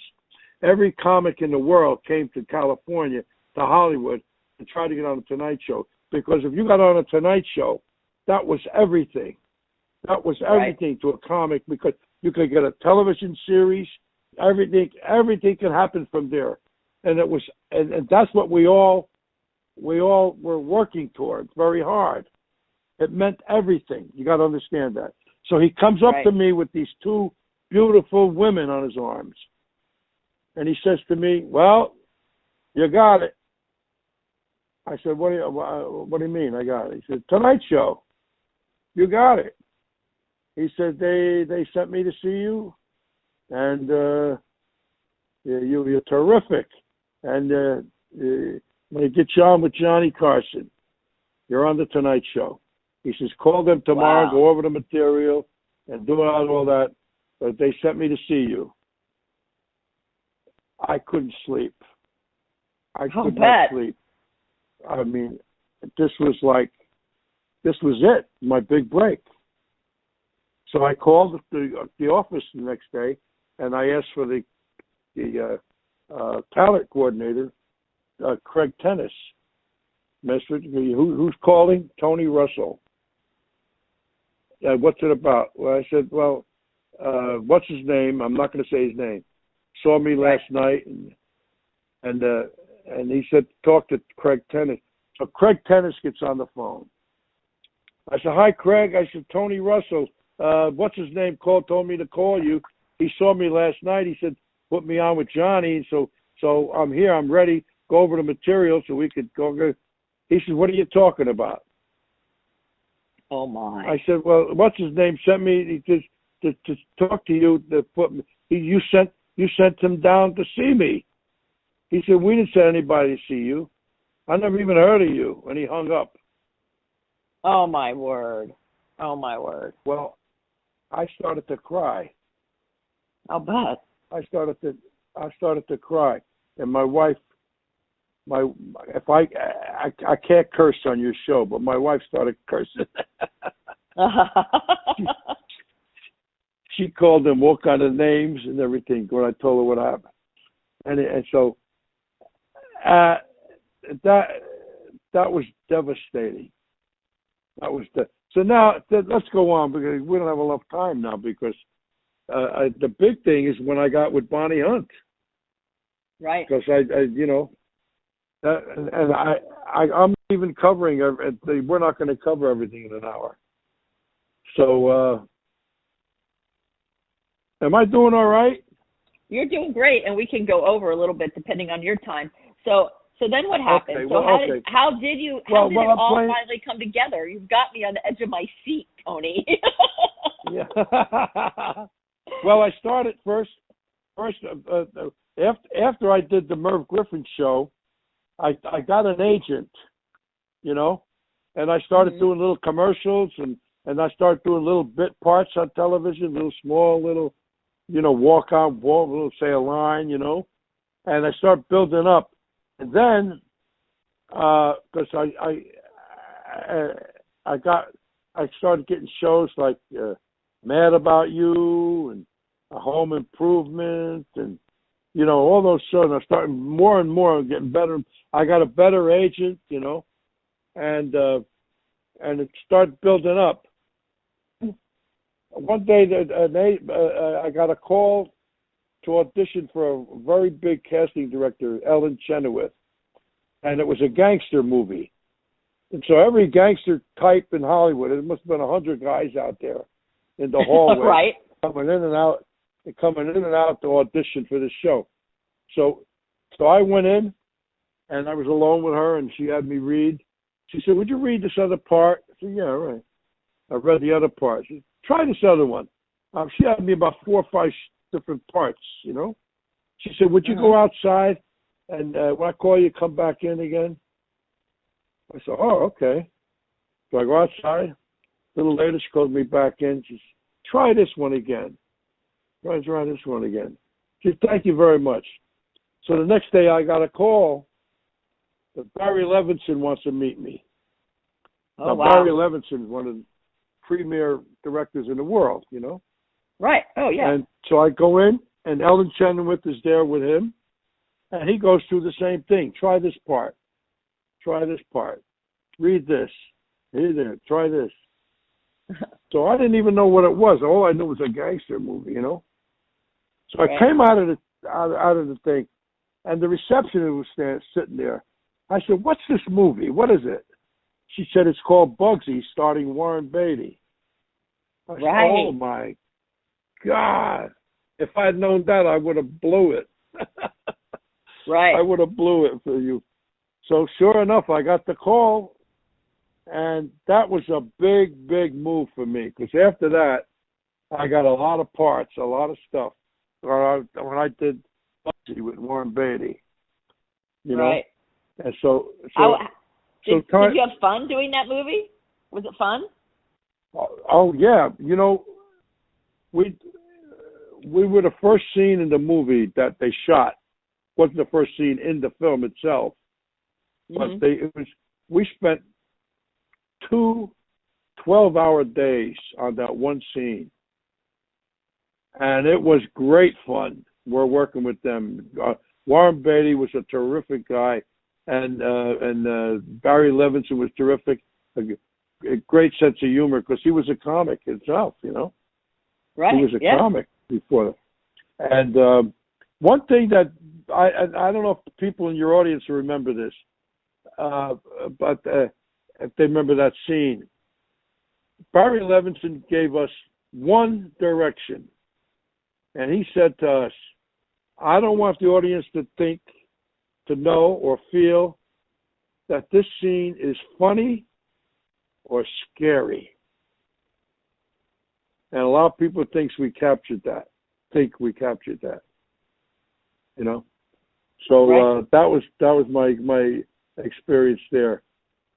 every comic in the world came to California, to Hollywood, to try to get on the Tonight Show. Because if you got on a Tonight Show, that was everything. That was everything to a comic, because you could get a television series, everything could happen from there. And it was, and that's what we all were working towards very hard. It meant everything. You got to understand that. So he comes up to me with these two beautiful women on his arms. And he says to me, well, you got it. I said, what do you mean I got it? He said, Tonight Show. You got it. He said, they sent me to see you, and you're terrific. And when you get you on with Johnny Carson, you're on the Tonight Show. He says, call them tomorrow, go over the material, and do all that. But they sent me to see you. I couldn't sleep. I could not sleep. I mean, this was it, my big break. So I called the office the next day, and I asked for the talent coordinator, Craig Tennis. Message, who's calling? Tony Russell. What's it about? Well, I said, well, what's his name? I'm not going to say his name. Saw me last night, and he said, talk to Craig Tennis. So Craig Tennis gets on the phone. I said, hi, Craig. I said, Tony Russell. What's his name? Told me to call you. He saw me last night. He said, put me on with Johnny. So I'm here. I'm ready. Go over the material so we could go. He said, what are you talking about? Oh, my. I said, well, what's his name? Sent me to talk to you. You sent him down to see me. He said, we didn't send anybody to see you. I never even heard of you. And he hung up. Oh, my word. Oh, my word. Well, I started to cry. I'll bet. I started to cry. And my wife, if I can't curse on your show, but my wife started cursing. She called them all kind of names and everything when I told her what happened. And so that was devastating. So now let's go on, because we don't have enough time now, because the big thing is when I got with Bonnie Hunt. Right. Because I'm even covering. We're not going to cover everything in an hour. So, am I doing all right? You're doing great, and we can go over a little bit depending on your time. So then what happened? Okay, so well, how did it all finally come together? You've got me on the edge of my seat, Tony. Yeah. Well, I started first after I did the Merv Griffin show. I got an agent, and I started doing little commercials, and I started doing little bit parts on television, little, walk on wall, little say a line, and I started building up. And then, because I started getting shows like Mad About You and Home Improvement and all those shows. I started more and more getting better. I got a better agent, and it started building up. One day, I got a call to audition for a very big casting director, Ellen Chenoweth, and it was a gangster movie. And so every gangster type in Hollywood, it must have been 100 guys out there in the hallway, right, coming in and out to audition for this show. So I went in, and I was alone with her, and she had me read. She said, "Would you read this other part?" I said, "Yeah, all right." I read the other part. She said, "Try this other one." She had me about 4 or 5 different parts, She said, "Would you go outside, and when I call you, come back in again?" I said, "Oh, okay." So I go outside. A little later, she calls me back in. She said, "Try this one again. Try this one again." She said, "Thank you very much." So the next day, I got a call that Barry Levinson wants to meet me. Oh, now, wow. Barry Levinson is one of the premier directors in the world, Right. Oh, yeah. And so I go in, and Ellen Chenoweth is there with him, and he goes through the same thing. Try this part. Try this part. Read this. Here, there. Try this. So I didn't even know what it was. All I knew was a gangster movie, So I came out of the thing, and the receptionist was sitting there. I said, "What's this movie? What is it?" She said, "It's called Bugsy, starring Warren Beatty." I said, right. "Oh my God! If I'd known that, I would have blew it." Right. I would have blew it for you. So sure enough, I got the call, and that was a big, big move for me, because after that, I got a lot of parts, a lot of stuff. When I did Bugsy with Warren Beatty, Right. And so did you have fun doing that movie? Was it fun? Oh yeah, we were the first scene in the movie that they shot. Wasn't the first scene in the film itself, but we spent 2 12-hour days on that one scene. And it was great fun. We're working with them. Warren Beatty was a terrific guy, and Barry Levinson was terrific. A great sense of humor because he was a comic himself, you know. Right. He was a comic before that. And one thing that I don't know if the people in your audience remember this, but if they remember that scene, Barry Levinson gave us one direction, and he said to us, I don't want the audience to think, to know, or feel that this scene is funny or scary. And a lot of people think we captured that. You know? So right. that was my experience there.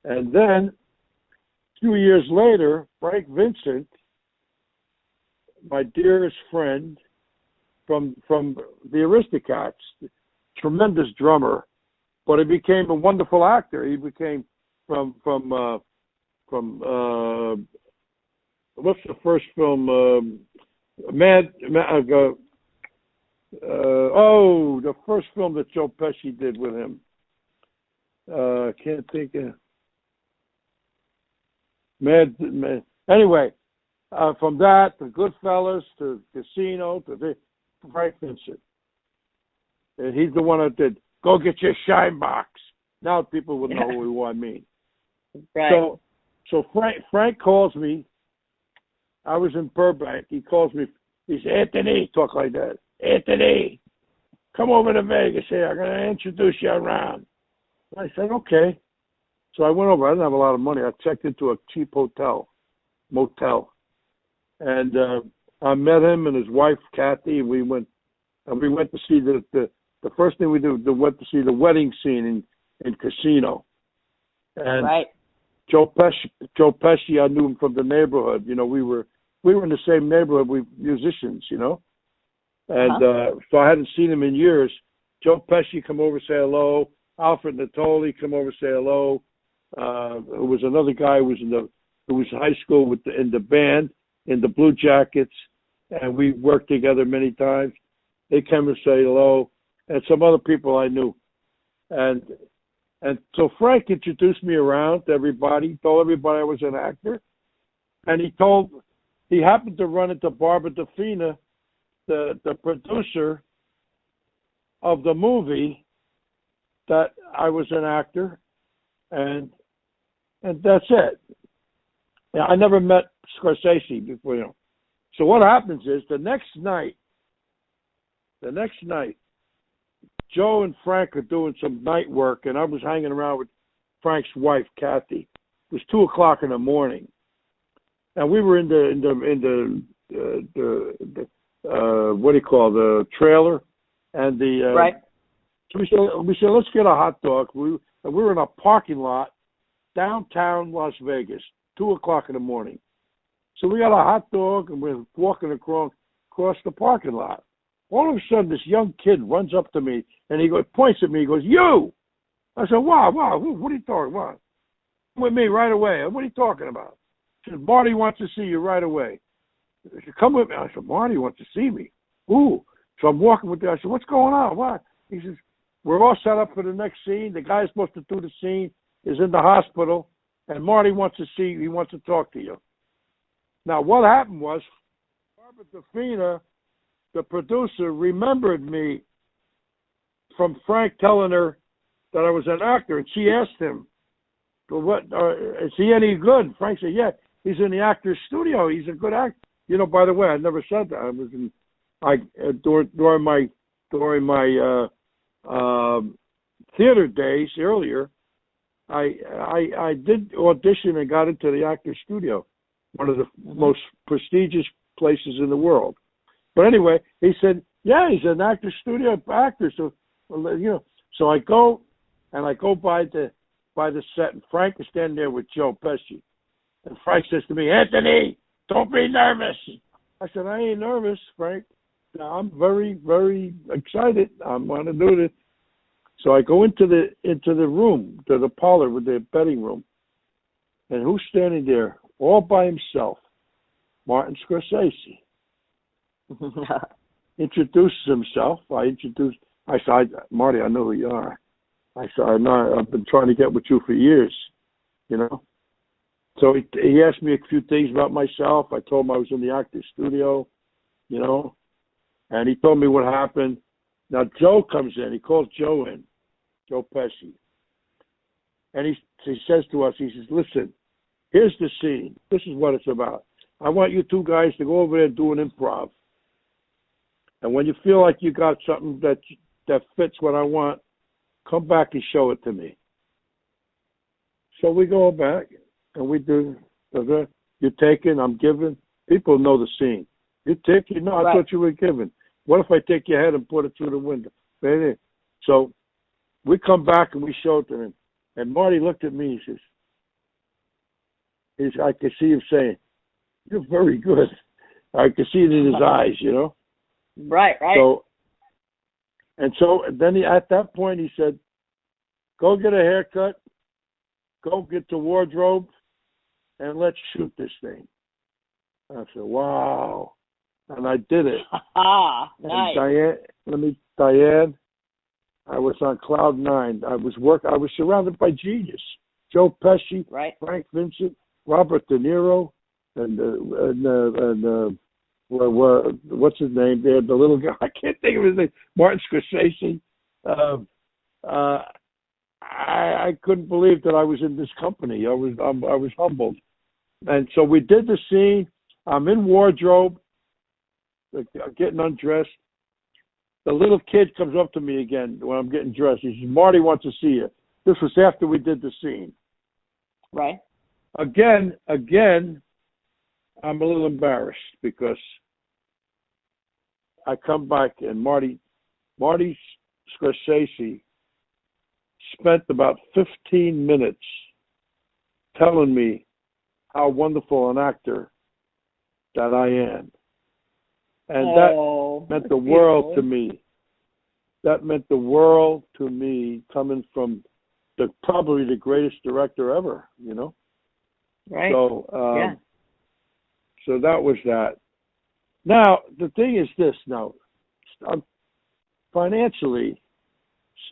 And then a few years later, Frank Vincent, my dearest friend from the Aristocats, tremendous drummer, but he became a wonderful actor. He became from what's the first film? The first film that Joe Pesci did with him. Can't think of. Mad. Anyway, from that to Goodfellas to Casino to Frank Vincent. And he's the one that did Go Get Your Shine Box. Now people will know who I mean. Right. So Frank calls me. I was in Burbank. He calls me. He said, Anthony, talk like that. Anthony, come over to Vegas here. I'm going to introduce you around. I said, okay. So I went over. I didn't have a lot of money. I checked into a cheap motel. And I met him and his wife, Kathy, and we went to see the first thing we did, we went to see the wedding scene in Casino. And right. Joe Pesci, I knew him from the neighborhood. You know, we were in the same neighborhood. We musicians, you know. And so I hadn't seen him in years. Joe Pesci come over, say hello. Alfred Natoli come over, say hello. There was another guy who was in high school in the band, in the Blue Jackets, and we worked together many times. They came and say hello, and some other people I knew. And so Frank introduced me around to everybody, told everybody I was an actor, and he happened to run into Barbara DeFina, the producer of the movie, that I was an actor, and that's it. Yeah, I never met Scorsese before, you know. So what happens is the next night, Joe and Frank are doing some night work, and I was hanging around with Frank's wife, Kathy. It was 2:00 in the morning, and we were in the what do you call the trailer, and the right. So we said let's get a hot dog. We were in a parking lot downtown Las Vegas, 2:00 in the morning. So we got a hot dog and we're walking across the parking lot. All of a sudden, this young kid runs up to me and he points at me. He goes, "You!" I said, "Wow, what are you talking about?" "Come with me right away." "What are you talking about?" He said, "Marty wants to see you right away." I said, "Come with me." I said, "Marty wants to see me." "Ooh." So I'm walking with him. I said, "What's going on? What?" He says, "We're all set up for the next scene. The guy supposed to do the scene is in the hospital, and Marty wants to see you. He wants to talk to you." Now, what happened was, Barbara DeFina, the producer, remembered me from Frank telling her that I was an actor, and she asked him, "What? Is he any good?" Frank said, "Yeah, he's in the actor's studio. He's a good actor." You know, by the way, I never said that. I was during my theater days earlier. I did audition and got into the actor's studio, one of the most prestigious places in the world. But anyway, he said, "Yeah, he's an actor's studio actor." So, you know, so I go by the set, and Frank is standing there with Joe Pesci, and Frank says to me, "Anthony, don't be nervous." I said, "I ain't nervous, Frank. I'm very, very excited. I'm going to do this." So I go into the room, to the parlor with the betting room, and who's standing there all by himself? Martin Scorsese. Introduces himself. I said, Marty, I know who you are. I said, I know, I've been trying to get with you for years, you know. So he asked me a few things about myself. I told him I was in the actor's studio, you know, and he told me what happened. Now Joe comes in. He calls Joe in, Joe Pesci, and he says to us, he says, listen, here's the scene. This is what it's about. I want you two guys to go over there and do an improv. And when you feel like you got something that fits what I want, come back and show it to me. So we go back and we do. You're taking, I'm giving. People know the scene. You're taking. No, I thought you were giving. What if I take your head and put it through the window? So we come back and we show it to him. And Marty looked at me. He says, I could see him saying, "You're very good." I could see it in his eyes, you know. Right. So then at that point he said, "Go get a haircut, go get the wardrobe, and let's shoot this thing." I said, "Wow," and I did it. Nice. And Diane, I was on cloud nine. I was surrounded by genius: Joe Pesci, Frank Vincent, Robert De Niro, and what's his name there? The little guy. I can't think of his name. Martin Scorsese. I couldn't believe that I was in this company. I was humbled. And so we did the scene. I'm in wardrobe, getting undressed. The little kid comes up to me again when I'm getting dressed. He says, "Marty wants to see you." This was after we did the scene. Right. Again, I'm a little embarrassed because I come back and Marty Scorsese spent about 15 minutes telling me how wonderful an actor that I am. And that meant the world to me. That meant the world to me, coming from probably the greatest director ever, you know? Right. So, so that was that. Now, the thing is this now, I'm financially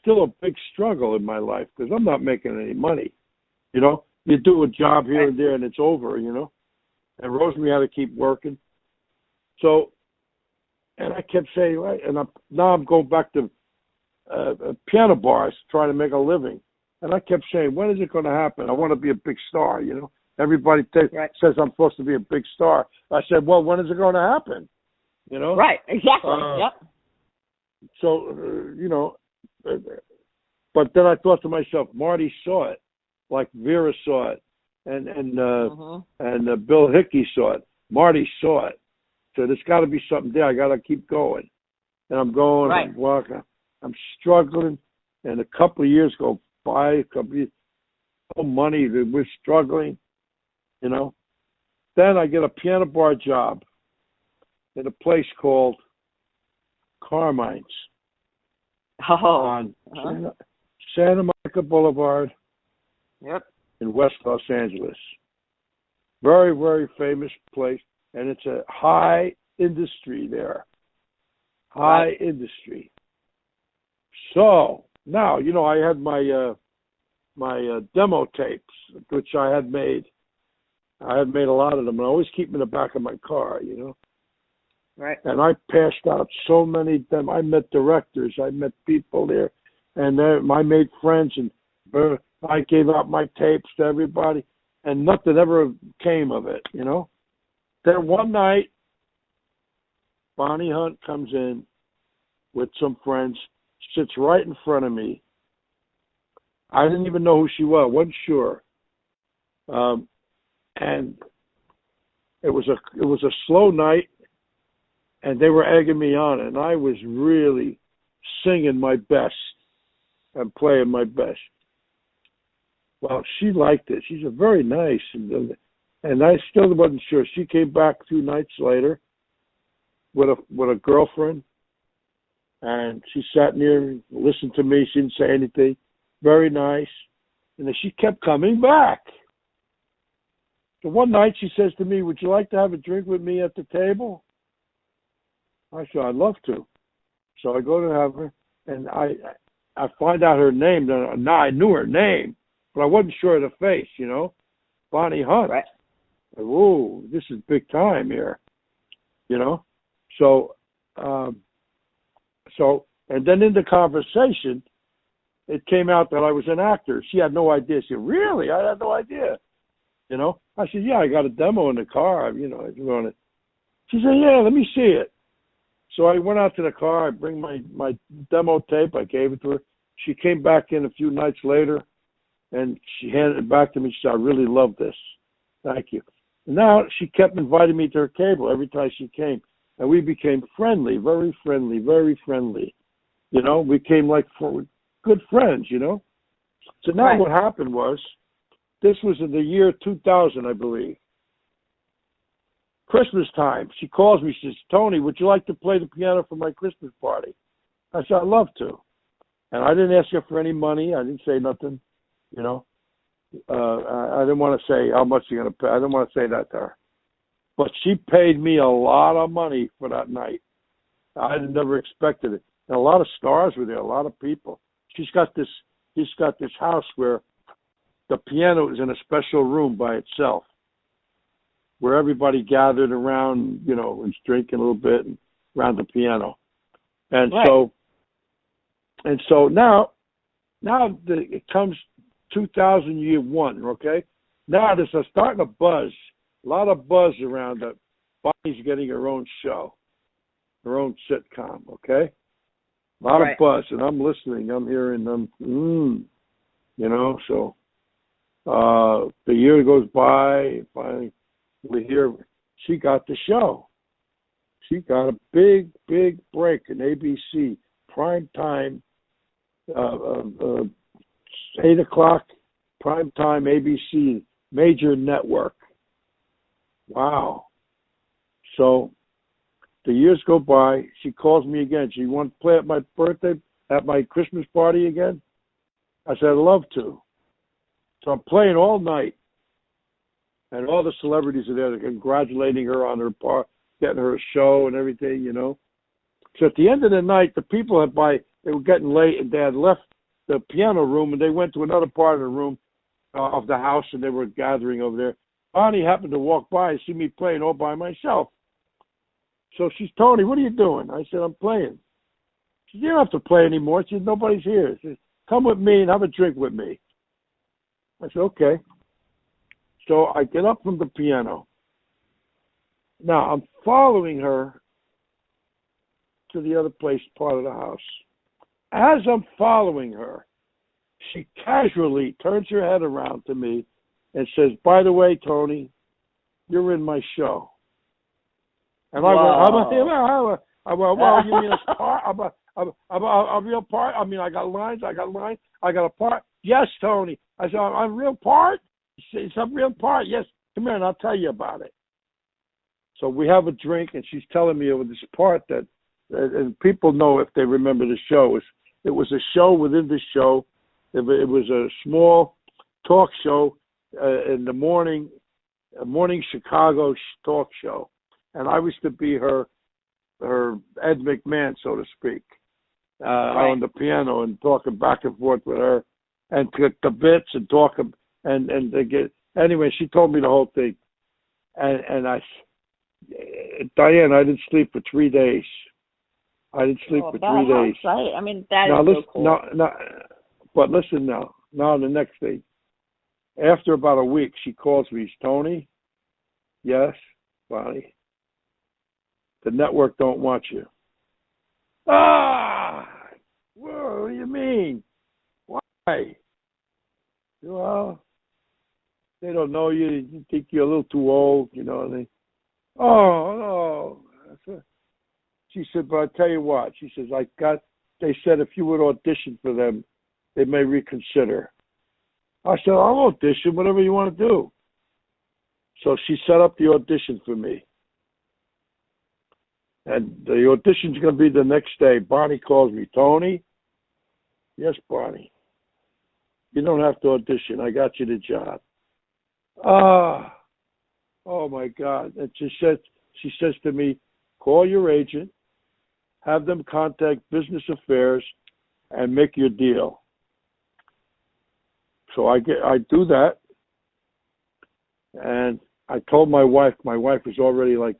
still a big struggle in my life because I'm not making any money. You know, you do a job here and there and it's over, you know. And Rosemary had to keep working. So, and I kept saying, right, and now I'm going back to piano bars trying to make a living. And I kept saying, when is it going to happen? I want to be a big star, you know. Everybody says I'm supposed to be a big star. I said, well, when is it going to happen? You know? Right, exactly, yep. So, you know, but then I thought to myself, Marty saw it, like Vera saw it, and Bill Hickey saw it. Marty saw it. So there's got to be something there. I got to keep going. And I'm going, I'm walking, I'm struggling, and a couple of years go by, no money, we're struggling, you know. Then I get a piano bar job in a place called Carmine's on Santa Monica Boulevard in West Los Angeles. Very, very famous place, and it's a high industry there. High industry. So now, you know, I had my my demo tapes, which I had made. I had made a lot of them, and I always keep them in the back of my car, you know. Right. And I passed out so many of them. I met directors. I met people there. And I made friends. And I gave out my tapes to everybody. And nothing ever came of it, you know. Then one night, Bonnie Hunt comes in with some friends, sits right in front of me. I didn't even know who she was. Wasn't sure. And it was a slow night. And they were egging me on, and I was really singing my best and playing my best. Well, she liked it. She's a very nice, and I still wasn't sure. She came back 2 nights later with a girlfriend, And she sat near, listened to me. She didn't say anything. Very nice. And then she kept coming back. So one night she says to me, "Would you like to have a drink with me at the table?" I said, "I'd love to." So I go to have her, and I find out her name. Now I knew her name, but I wasn't sure of the face, Bonnie Hunt. Right. Whoa, this is big time here, So, and then in the conversation, it came out that I was an actor. She had no idea. She said, "Really? I had no idea." I said, "Yeah, I got a demo in the car. I on it." She said, "Yeah, let me see it." So I went out to the car. I bring my demo tape. I gave it to her. She came back in a few nights later, and she handed it back to me. She said, "I really love this. Thank you." And now she kept inviting me to her table every time she came. And we became friendly, very friendly, very friendly. We became like good friends, So now what happened was, this was in the year 2000, I believe. Christmas time. She calls me. She says, "Tony, would you like to play the piano for my Christmas party?" I said, "I'd love to." And I didn't ask her for any money. I didn't say nothing, I didn't want to say how much you're going to pay. I didn't want to say that to her. But she paid me a lot of money for that night. I had never expected it. And a lot of stars were there, a lot of people. She's got this house where the piano is in a special room by itself, where everybody gathered around, and drinking a little bit around the piano. And so now it comes 2001, okay? Now there's starting a buzz, a lot of buzz around that Bonnie's getting her own show, her own sitcom, okay? A lot of buzz, and I'm listening, I'm hearing them, so the year goes by, finally we hear she got the show. She got a big, big break in ABC, prime time, 8 o'clock, prime time, ABC, major network. Wow. So the years go by. She calls me again. She wants to play at my birthday, at my Christmas party again. I said, "I'd love to." So I'm playing all night. And all the celebrities are there. They're congratulating her on her part, getting her a show and everything, So at the end of the night, the people they were getting late, and they had left the piano room, and they went to another part of the room of the house, and they were gathering over there. Bonnie happened to walk by and see me playing all by myself. So she's, "Tony, what are you doing?" I said, "I'm playing." She said, "You don't have to play anymore." She said, "Nobody's here." She said, "Come with me and have a drink with me." I said, "Okay." So I get up from the piano. Now I'm following her to the other place, part of the house. As I'm following her, she casually turns her head around to me and says, "By the way, Tony, you're in my show." And I went, "Well, you mean a part? A real part? I mean, I got lines, I got a part." "Yes, Tony." I said, "I'm a real part?" It's a real part. "Yes, come here and I'll tell you about it." So we have a drink, and she's telling me of this part that, and people know if they remember the show, it was a show within the show. It was a small talk show in the morning, a morning Chicago talk show, and I was to be her Ed McMahon, so to speak, on the piano and talking back and forth with her, and to the bits and talking. And they get, anyway, she told me the whole thing. And Diane, I didn't sleep for 3 days. I didn't sleep for 3 days. Right. I mean, that is so cool. But listen now. Now the next day, after about a week, she calls me, "Tony." "Yes, Bonnie. The network don't want you." "Ah, what do you mean? Why?" "Well, they don't know you. You think you're a little too old, They, "Oh, no." She said, "But I tell you what." She says, they said if you would audition for them, they may reconsider." I said, "I'll audition, whatever you want to do." So she set up the audition for me. And the audition's going to be the next day. Bonnie calls me. Tony? Yes, Bonnie. You don't have to audition. I got you the job. Oh my God. And she says to me, call your agent, have them contact business affairs, and make your deal. So I do that. And I told my wife is already like,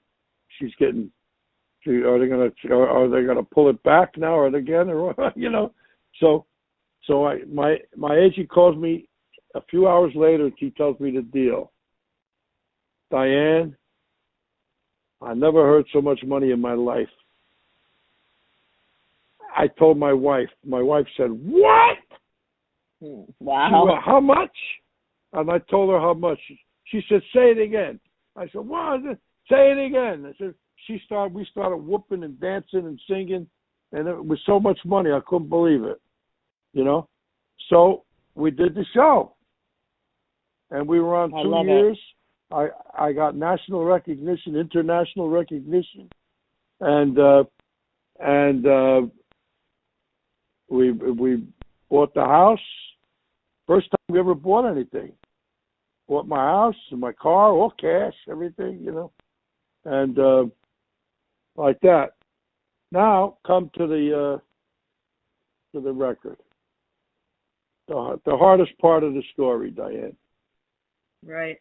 she's getting, are they gonna pull it back now or again, or So my agent calls me a few hours later and she tells me the deal. Diane, I never heard so much money in my life. I told my wife. My wife said, what? Wow. She went, how much? And I told her how much. She said, say it again. I said, what? Say it again. I said, we started whooping and dancing and singing, and it was so much money, I couldn't believe it. So we did the show. And we were on 2 years. I got national recognition, international recognition, and we bought the house. First time we ever bought anything. Bought my house and my car, all cash, everything, and like that. Now come to the record. The hardest part of the story, Diane. Right.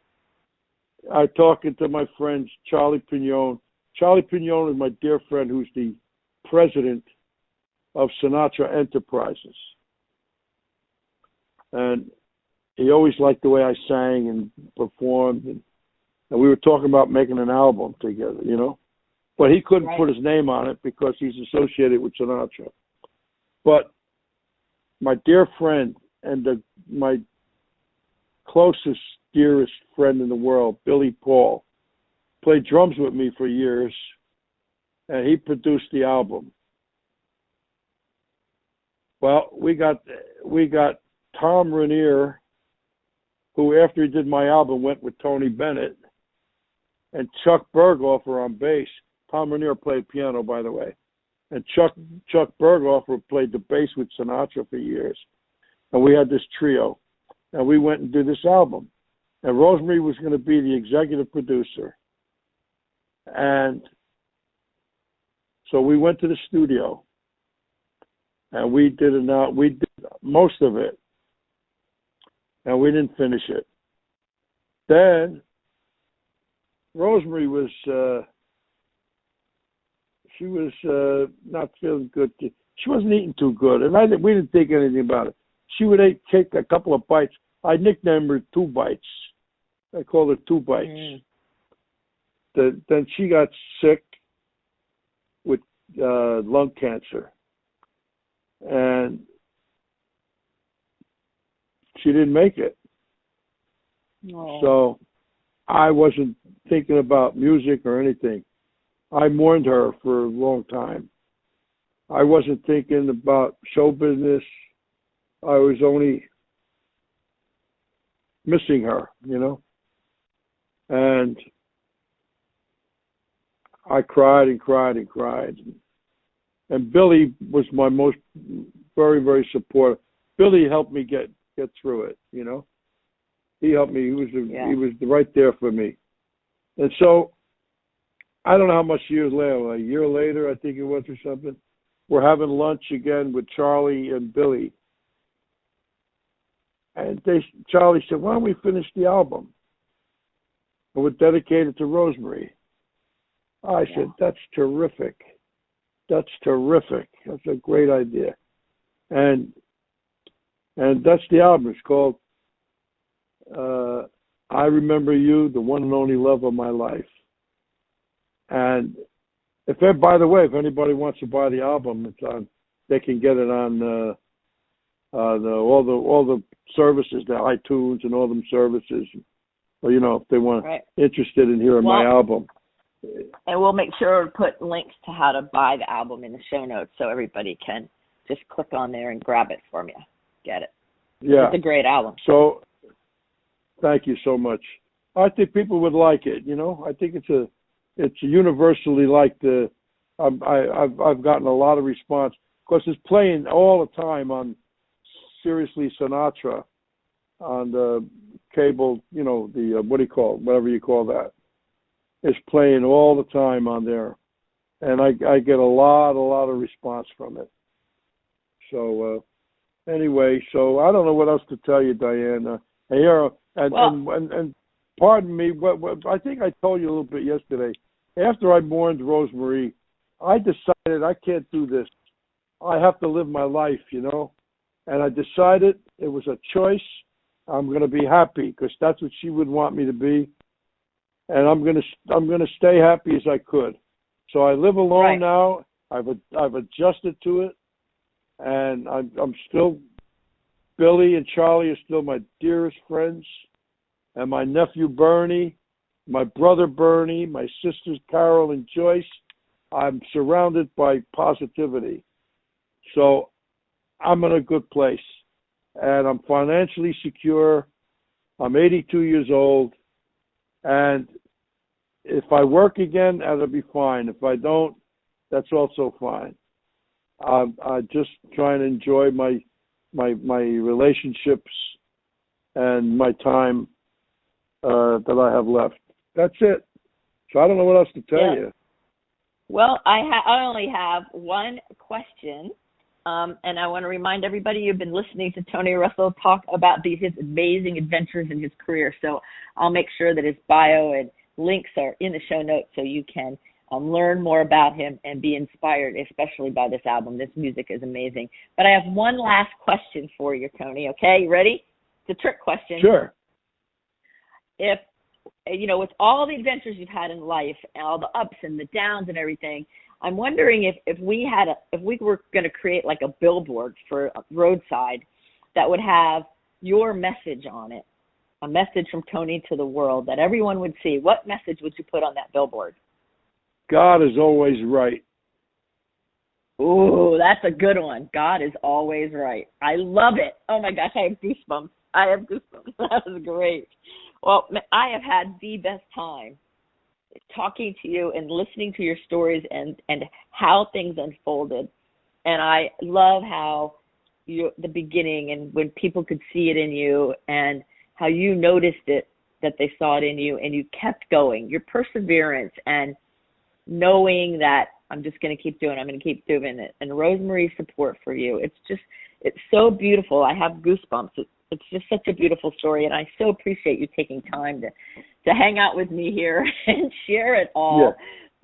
I talking to my friend Charlie Pignon. Charlie Pignon is my dear friend who's the president of Sinatra Enterprises. And he always liked the way I sang and performed. And we were talking about making an album together, But he couldn't put his name on it because he's associated with Sinatra. But my dear friend and my closest, dearest friend in the world, Billy Paul, played drums with me for years, and he produced the album. Well, we got Tom Rainier, who after he did my album went with Tony Bennett, and Chuck Berghofer on bass. Tom Rainier played piano, by the way, and Chuck Berghofer played the bass with Sinatra for years, and we had this trio, and we went and did this album. And Rosemary was going to be the executive producer. And so we went to the studio and we did most of it, and we didn't finish it. Then Rosemary was not feeling good. She wasn't eating too good, and we didn't think anything about it. She would take a couple of bites. I nicknamed her Two Bites. I called her Two Bites. Then she got sick with lung cancer, and she didn't make it. Oh. So I wasn't thinking about music or anything. I mourned her for a long time. I wasn't thinking about show business. I was only missing her, and I cried and cried and cried. And Billy was my very, very supportive. Billy helped me get through it, He helped me. He was right there for me. And so, I don't know how much years later, a year later, I think it was or something, we're having lunch again with Charlie and Billy. And Charlie said, why don't we finish the album? And we'll dedicate it to Rosemary. I said, that's terrific. That's terrific. That's a great idea. And that's the album. It's called I Remember You, the One and Only Love of My Life. And by the way, if anybody wants to buy the album, it's on. They can get it on all the services, the iTunes and all them services. Or, if they want interested in hearing my album. And we'll make sure to put links to how to buy the album in the show notes so everybody can just click on there and grab it from you. Get it. Yeah. It's a great album. So, thank you so much. I think people would like it, I think it's universally liked I've gotten a lot of response. Of course, it's playing all the time on Seriously Sinatra on the cable, you know, the what do you call it? Whatever you call that. It's playing all the time on there, and I get a lot of response from it. So anyway, so I don't know what else to tell you, Diane. And pardon me, what I think I told you a little bit yesterday. After I mourned Rosemary, I decided I can't do this. I have to live my life, you know. And I decided it was a choice. I'm going to be happy because that's what she would want me to be, and I'm going to stay happy as I could. So I live alone now. I've adjusted to it, and I'm still Billy and Charlie are still my dearest friends, and my nephew Bernie, my brother Bernie, my sisters Carol and Joyce. I'm surrounded by positivity, so I'm in a good place. And I'm financially secure. I'm 82 years old. And if I work again, that'll be fine. If I don't, that's also fine. I just try and enjoy my relationships and my time that I have left. That's it. So I don't know what else to tell you. Well, I only have one question. And I want to remind everybody you've been listening to Tony Russell talk about his amazing adventures in his career. So I'll make sure that his bio and links are in the show notes so you can learn more about him and be inspired, especially by this album. This music is amazing. But I have one last question for you, Tony. Okay, you ready? It's a trick question. Sure. If, you know, with all the adventures you've had in life and all the ups and the downs and everything, I'm wondering if we were going to create like a billboard for roadside that would have your message on it, a message from Tony to the world that everyone would see. What message would you put on that billboard? God is always right. Ooh, that's a good one. God is always right. I love it. Oh my gosh, I have goosebumps. That was great. Well, I have had the best time talking to you and listening to your stories and how things unfolded. And I love how the beginning and when people could see it in you and how you noticed it, that they saw it in you and you kept going. Your perseverance and knowing that I'm just going to keep doing it. And Rosemary's support for you. It's so beautiful. I have goosebumps. It's just such a beautiful story, and I so appreciate you taking time to hang out with me here and share it all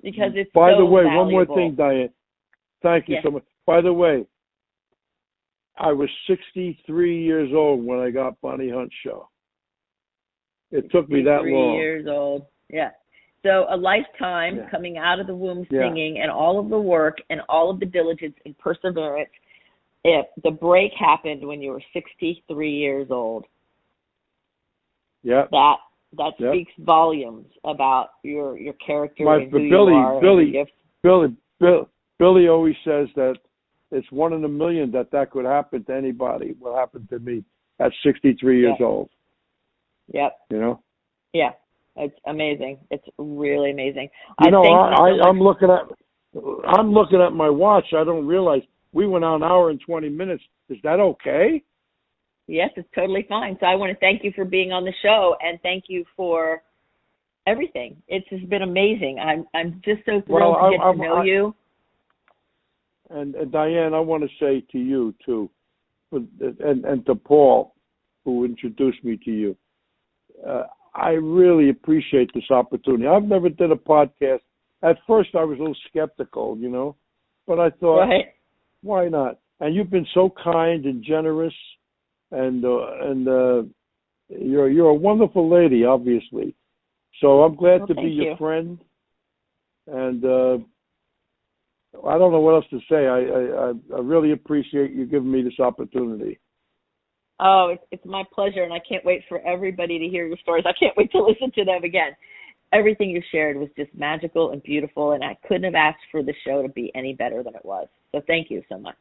because it's By so the way, valuable. one more thing, Diane. Thank you so much. By the way, I was 63 years old when I got Bonnie Hunt's show. It took me that long. 63 years old, yeah. So a lifetime coming out of the womb singing and all of the work and all of the diligence and perseverance. If the break happened when you were 63 years old, that speaks volumes about your character and who you are. Billy always says that it's 1 in a million that could happen to anybody. What happened to me at 63 years old? Yep. You know? Yeah. It's amazing. It's really amazing. I'm looking at my watch. I don't realize we went on an hour and 20 minutes. Is that okay? Yes, it's totally fine. So I want to thank you for being on the show and thank you for everything. It's just been amazing. I'm just so thrilled to get to know you. And Diane, I want to say to you too, and to Paul, who introduced me to you. I really appreciate this opportunity. I've never did a podcast. At first, I was a little skeptical, you know, but I thought, why not? And you've been so kind and generous, and you're a wonderful lady, obviously. So I'm glad to be your friend. And I don't know what else to say. I really appreciate you giving me this opportunity. Oh, it's my pleasure, and I can't wait for everybody to hear your stories. I can't wait to listen to them again. Everything you shared was just magical and beautiful, and I couldn't have asked for the show to be any better than it was. So thank you so much.